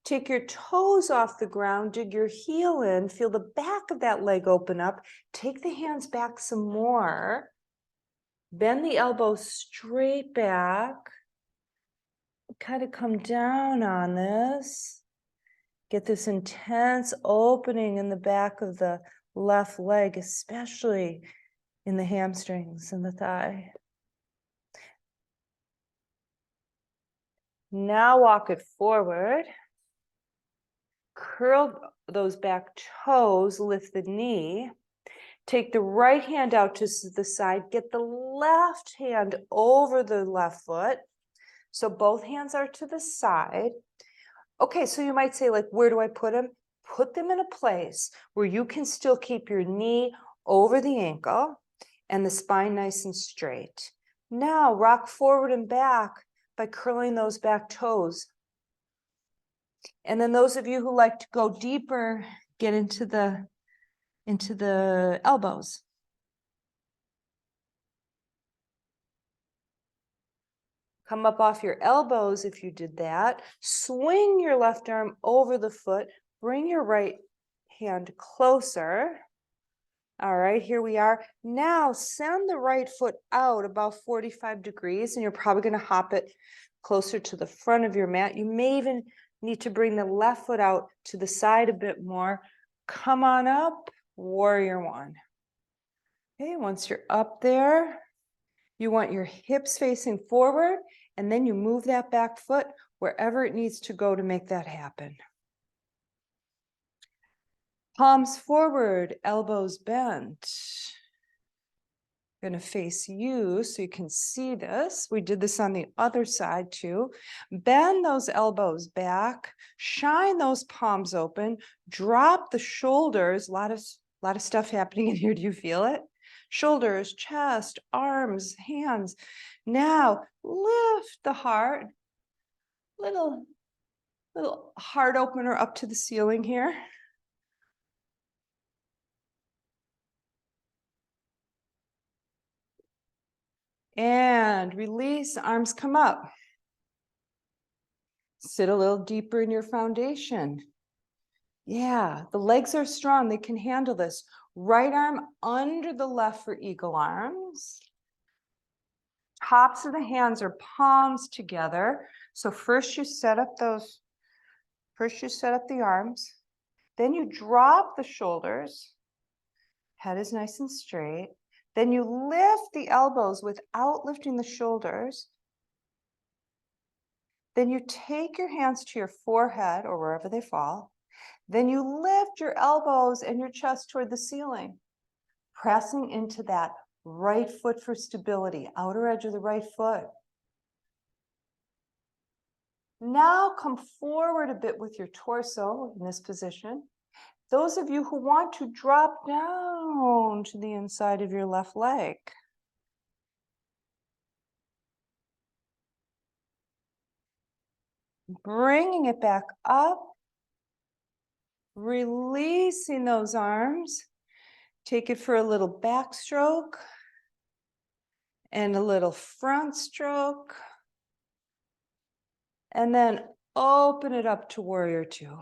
Take your toes off the ground, dig your heel in, feel the back of that leg open up. Take the hands back some more. Bend the elbows straight back. Kind of come down on this. Get this intense opening in the back of the left leg, especially in the hamstrings and the thigh. Now walk it forward. Curl those back toes, lift the knee. Take the right hand out to the side. Get the left hand over the left foot. So both hands are to the side. Okay, so you might say, like, where do I put them? Put them in a place where you can still keep your knee over the ankle and the spine nice and straight. Now rock forward and back by curling those back toes. And then those of you who like to go deeper, get into the elbows. Come up off your elbows if you did that. Swing your left arm over the foot. Bring your right hand closer. All right, here we are. Now send the right foot out about 45 degrees, and you're probably going to hop it closer to the front of your mat. You may even need to bring the left foot out to the side a bit more. Come on up, warrior one. Okay, once you're up there, you want your hips facing forward, and then you move that back foot wherever it needs to go to make that happen. Palms forward, elbows bent. I'm going to face you so you can see this. We did this on the other side too. Bend those elbows back, shine those palms open, drop the shoulders. A lot of stuff happening in here. Do you feel it? Shoulders, chest, arms, hands. Now lift the heart. Little heart opener up to the ceiling here. And release, arms come up. Sit a little deeper in your foundation. Yeah, the legs are strong. They can handle this. Right arm under the left for eagle arms. Tops of the hands are palms together. So first you set up the arms. Then you drop the shoulders. Head is nice and straight. Then you lift the elbows without lifting the shoulders. Then you take your hands to your forehead or wherever they fall. Then you lift your elbows and your chest toward the ceiling, pressing into that right foot for stability, outer edge of the right foot. Now come forward a bit with your torso in this position. Those of you who want to drop down to the inside of your left leg. Bringing it back up, releasing those arms. Take it for a little backstroke and a little front stroke. And then open it up to warrior two.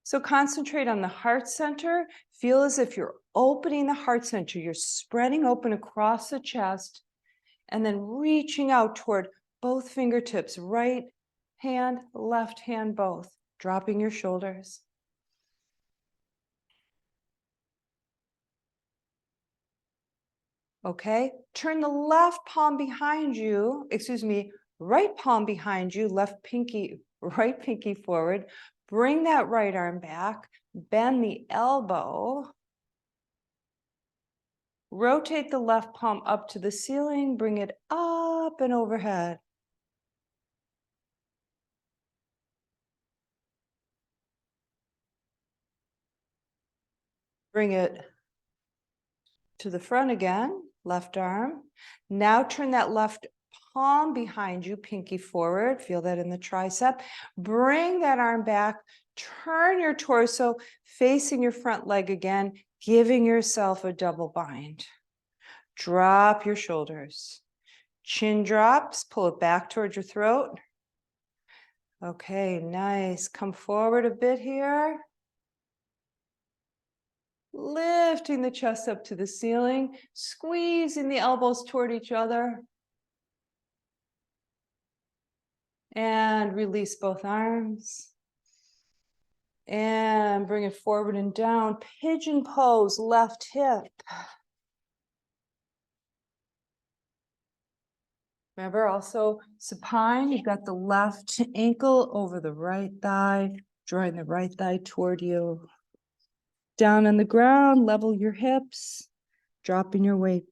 So concentrate on the heart center. Feel as if you're opening the heart center. You're spreading open across the chest and then reaching out toward both fingertips, right hand, left hand, both, dropping your shoulders. Okay, turn the left palm behind you, right palm behind you, right pinky forward. Bring that right arm back, bend the elbow. Rotate the left palm up to the ceiling, bring it up and overhead. Bring it to the front again, left arm. Now turn that left palm behind you, pinky forward. Feel that in the tricep. Bring that arm back. Turn your torso facing your front leg again, giving yourself a double bind. Drop your shoulders. Chin drops, pull it back towards your throat. Okay, nice. Come forward a bit here. Lifting the chest up to the ceiling, squeezing the elbows toward each other. And release both arms. And bring it forward and down. Pigeon pose, left hip. Remember also supine, you've got the left ankle over the right thigh, drawing the right thigh toward you. Down on the ground, level your hips, dropping your weight.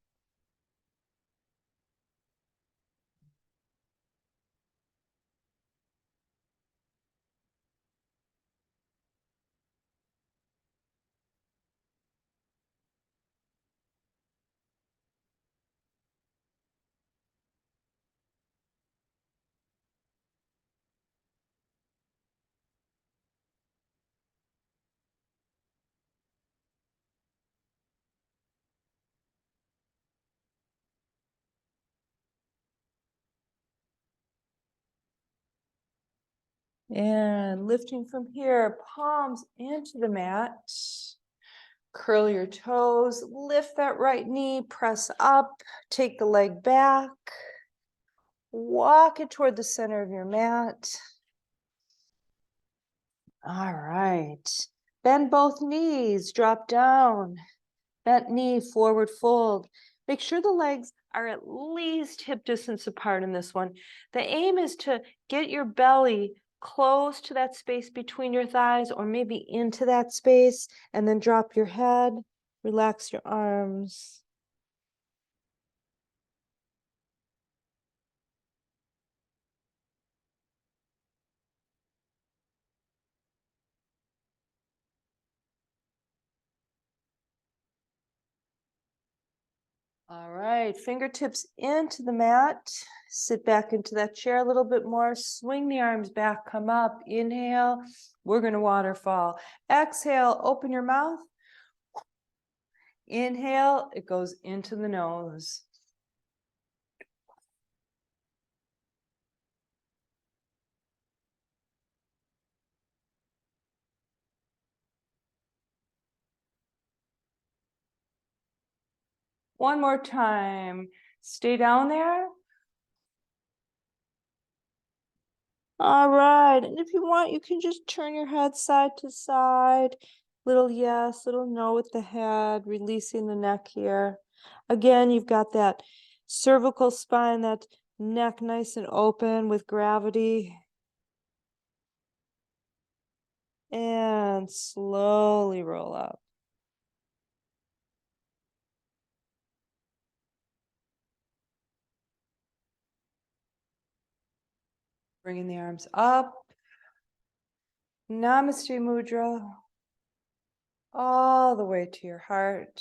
And lifting from here, palms into the mat. Curl your toes, lift that right knee, press up, take the leg back. Walk it toward the center of your mat. All right. Bend both knees, drop down. Bent knee, forward fold. Make sure the legs are at least hip distance apart in this one. The aim is to get your belly close to that space between your thighs or maybe into that space, and then drop your head, relax your arms. All right, fingertips into the mat. Sit back into that chair a little bit more. Swing the arms back, come up. Inhale, we're going to waterfall. Exhale, open your mouth. Inhale, it goes into the nose. One more time. Stay down there. All right, and if you want, you can just turn your head side to side. Little yes, little no with the head, releasing the neck here. Again, you've got that cervical spine, that neck nice and open with gravity. And slowly roll up. Bringing the arms up. Namaste Mudra. All the way to your heart.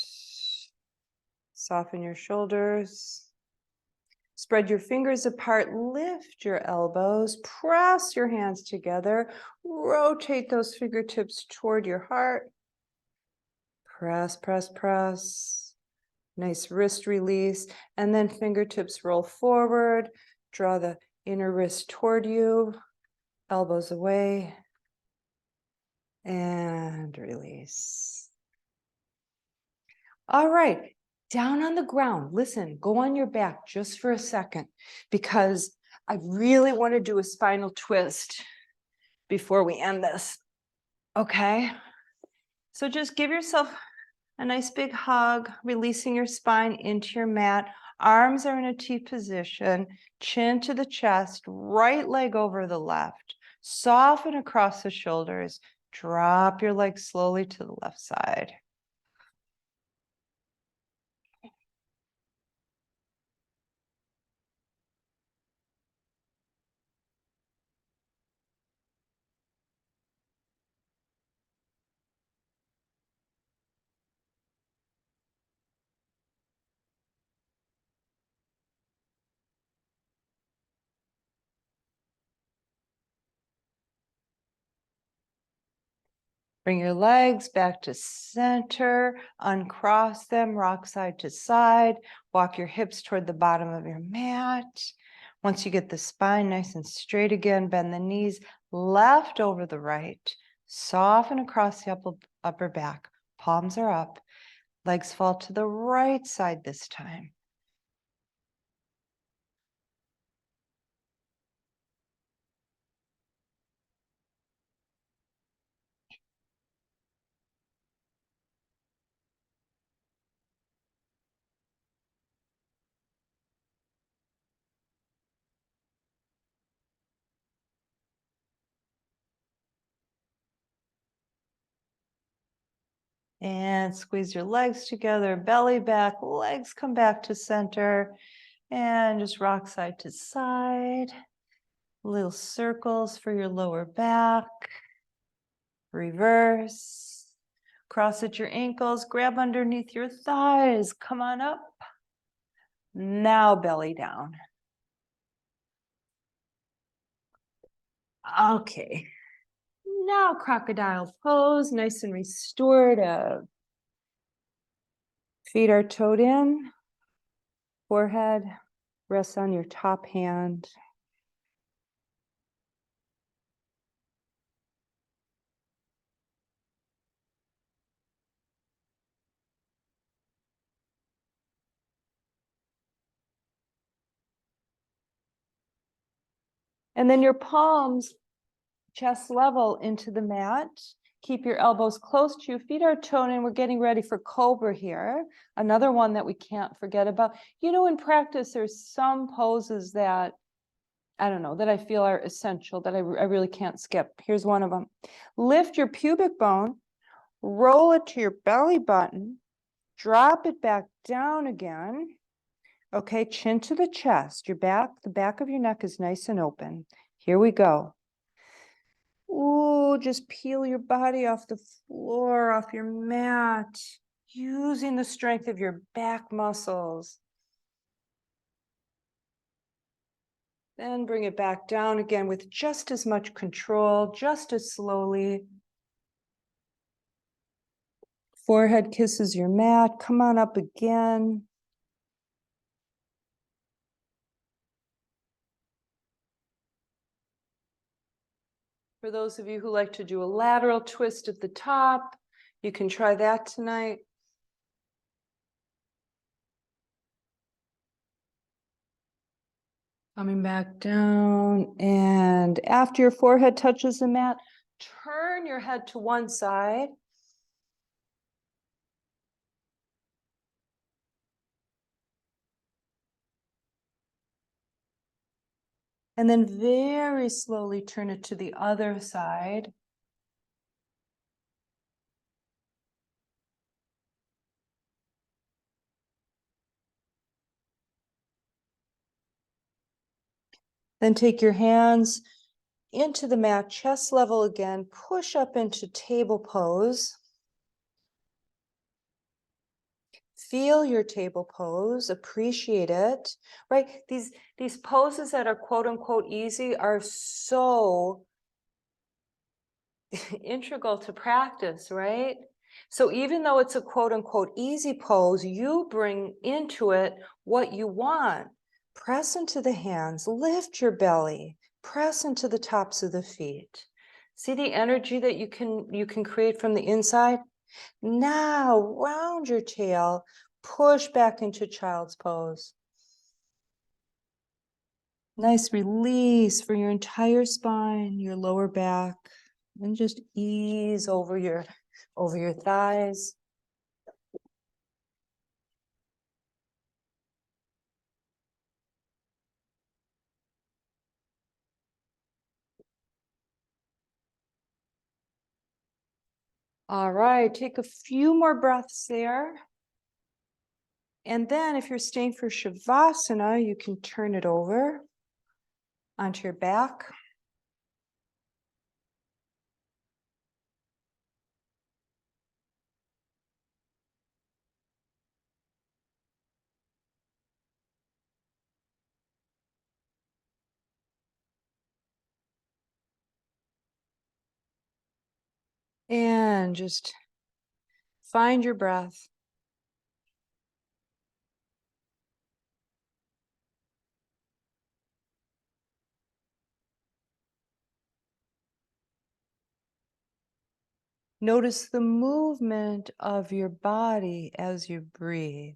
Soften your shoulders. Spread your fingers apart, lift your elbows, press your hands together, rotate those fingertips toward your heart. Press, press, press. Nice wrist release, and then fingertips roll forward. Draw the inner wrist toward you, elbows away, and release. All right, down on the ground. Listen, go on your back just for a second, because I really want to do a spinal twist before we end this. Okay? So just give yourself a nice big hug, releasing your spine into your mat. Arms are in a T position, chin to the chest, right leg over the left. Soften across the shoulders. Drop your leg slowly to the left side. Bring your legs back to center, uncross them, rock side to side, walk your hips toward the bottom of your mat. Once you get the spine nice and straight again, bend the knees left over the right, soften across the upper back, palms are up, legs fall to the right side this time. And squeeze your legs together, belly back, legs come back to center, and just rock side to side. Little circles for your lower back. Reverse. Cross at your ankles, grab underneath your thighs, come on up. Now belly down. Okay. Now crocodile pose, nice and restorative. Feet are toed in, forehead rests on your top hand. And then your palms chest level into the mat. Keep your elbows close to your feet are toed, and we're getting ready for Cobra here. Another one that we can't forget about. You know, in practice, there's some poses that, I don't know, that I feel are essential that I really can't skip. Here's one of them. Lift your pubic bone, roll it to your belly button, drop it back down again. Okay, chin to the chest. Your back, the back of your neck is nice and open. Here we go. Ooh, just peel your body off the floor, off your mat, using the strength of your back muscles. Then bring it back down again with just as much control, just as slowly. Forehead kisses your mat. Come on up again. For those of you who like to do a lateral twist at the top, you can try that tonight. Coming back down, and after your forehead touches the mat, turn your head to one side. And then very slowly turn it to the other side. Then take your hands into the mat, chest level again, push up into table pose. Feel your table pose, appreciate it, right? These poses that are quote unquote easy are so integral to practice, right? So even though it's a quote unquote easy pose, you bring into it what you want. Press into the hands, lift your belly, press into the tops of the feet. See the energy that you can create from the inside? Now round your tail, push back into child's pose. Nice release for your entire spine, your lower back, and just ease over your thighs. All right, take a few more breaths there. And then if you're staying for Shavasana, you can turn it over onto your back. And just find your breath. Notice the movement of your body as you breathe.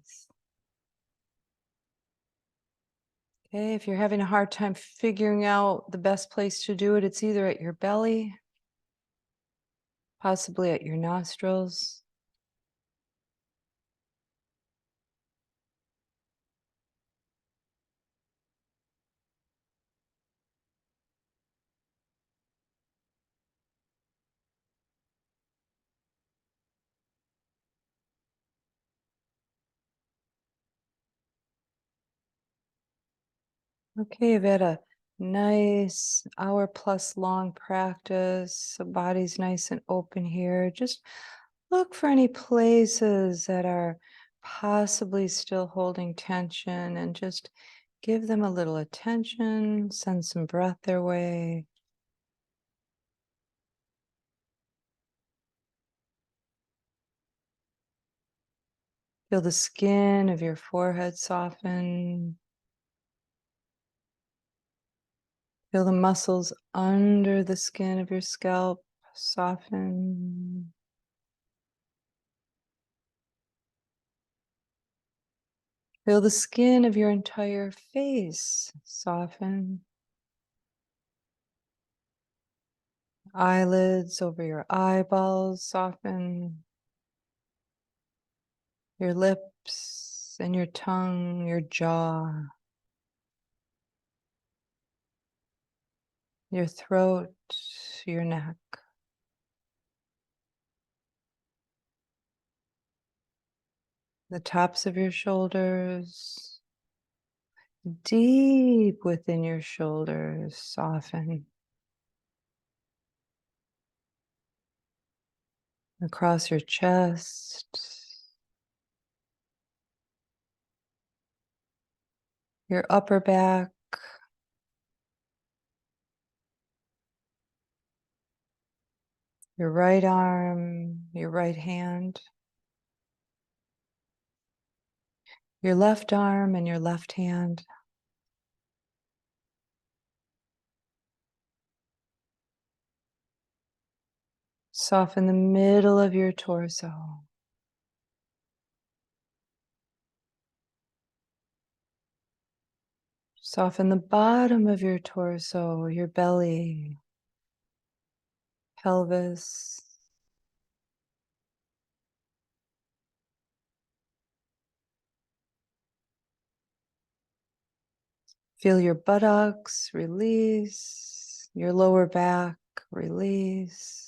Okay, if you're having a hard time figuring out the best place to do it, it's either at your belly, possibly at your nostrils. Okay, you've had a nice hour plus long practice. The body's nice and open here. Just look for any places that are possibly still holding tension and just give them a little attention, send some breath their way. Feel the skin of your forehead soften. Feel the muscles under the skin of your scalp soften. Feel the skin of your entire face soften. eyelids over your eyeballs soften. Your lips and your tongue, your jaw, your throat, your neck. The tops of your shoulders, deep within your shoulders, soften. Across your chest, your upper back, your right arm, your right hand, your left arm and your left hand. Soften the middle of your torso. Soften the bottom of your torso, your belly, pelvis. Feel your buttocks release, your lower back release.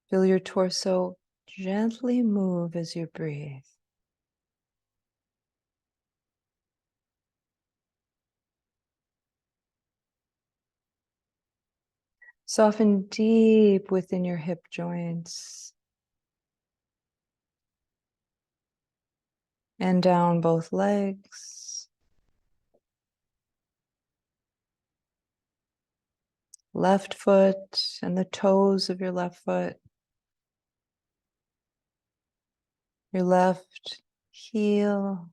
Feel your torso gently move as you breathe. Soften deep within your hip joints and down both legs. Left foot and the toes of your left foot. Your left heel.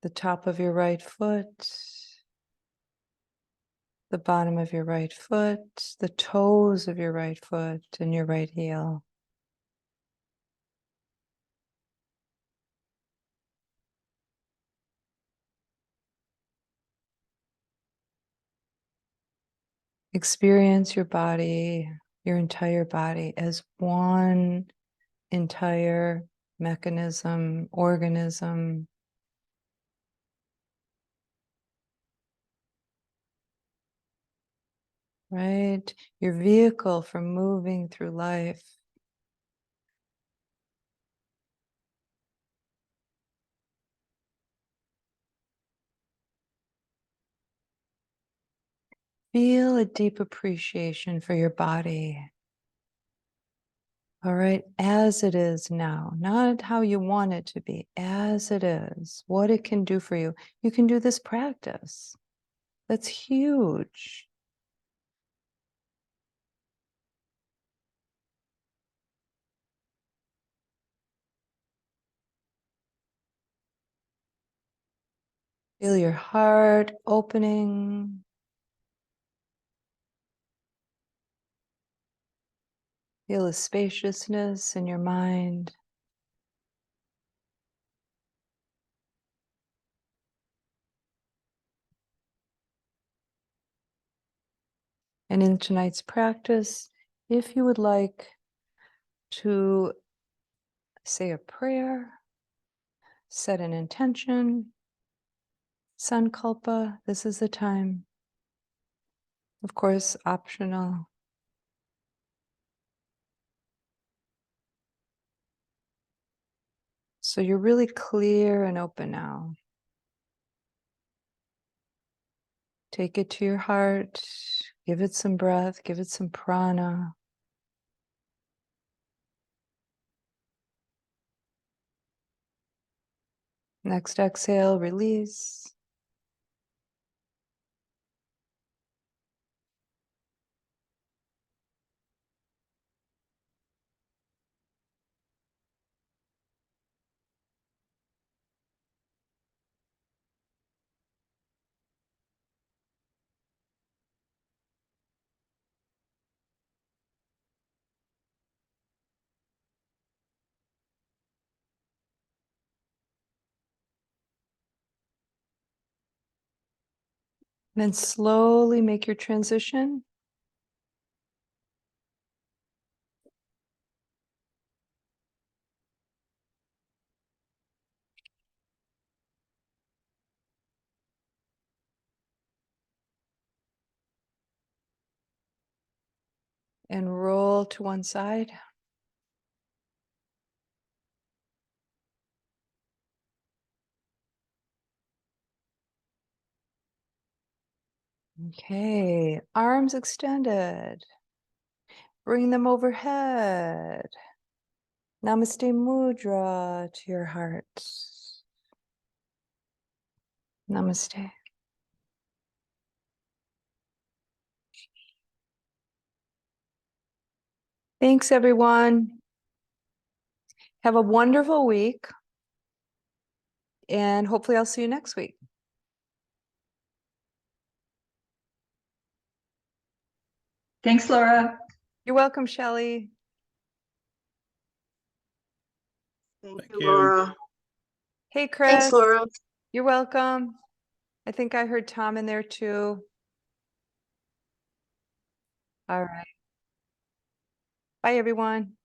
The top of your right foot. The bottom of your right foot. The toes of your right foot and your right heel. Experience your body, your entire body, as one entire mechanism, organism. Right? Your vehicle for moving through life. Feel a deep appreciation for your body. All right, as it is now, not how you want it to be, as it is, what it can do for you. You can do this practice. That's huge. Feel your heart opening. Feel a spaciousness in your mind. And in tonight's practice, if you would like to say a prayer, set an intention, sankalpa, this is the time. Of course, optional. So you're really clear and open now. Take it to your heart, give it some breath, give it some prana. Next exhale, release. Then slowly make your transition. And roll to one side. Okay, arms extended. Bring them overhead. Namaste Mudra to your heart. Namaste. Thanks, everyone. Have a wonderful week. And hopefully I'll see you next week. Thanks, Laura. You're welcome, Shelley. Thank Thank you, you. Laura. Hey, Chris. Thanks, Laura. You're welcome. I think I heard Tom in there too. All right. Bye, everyone.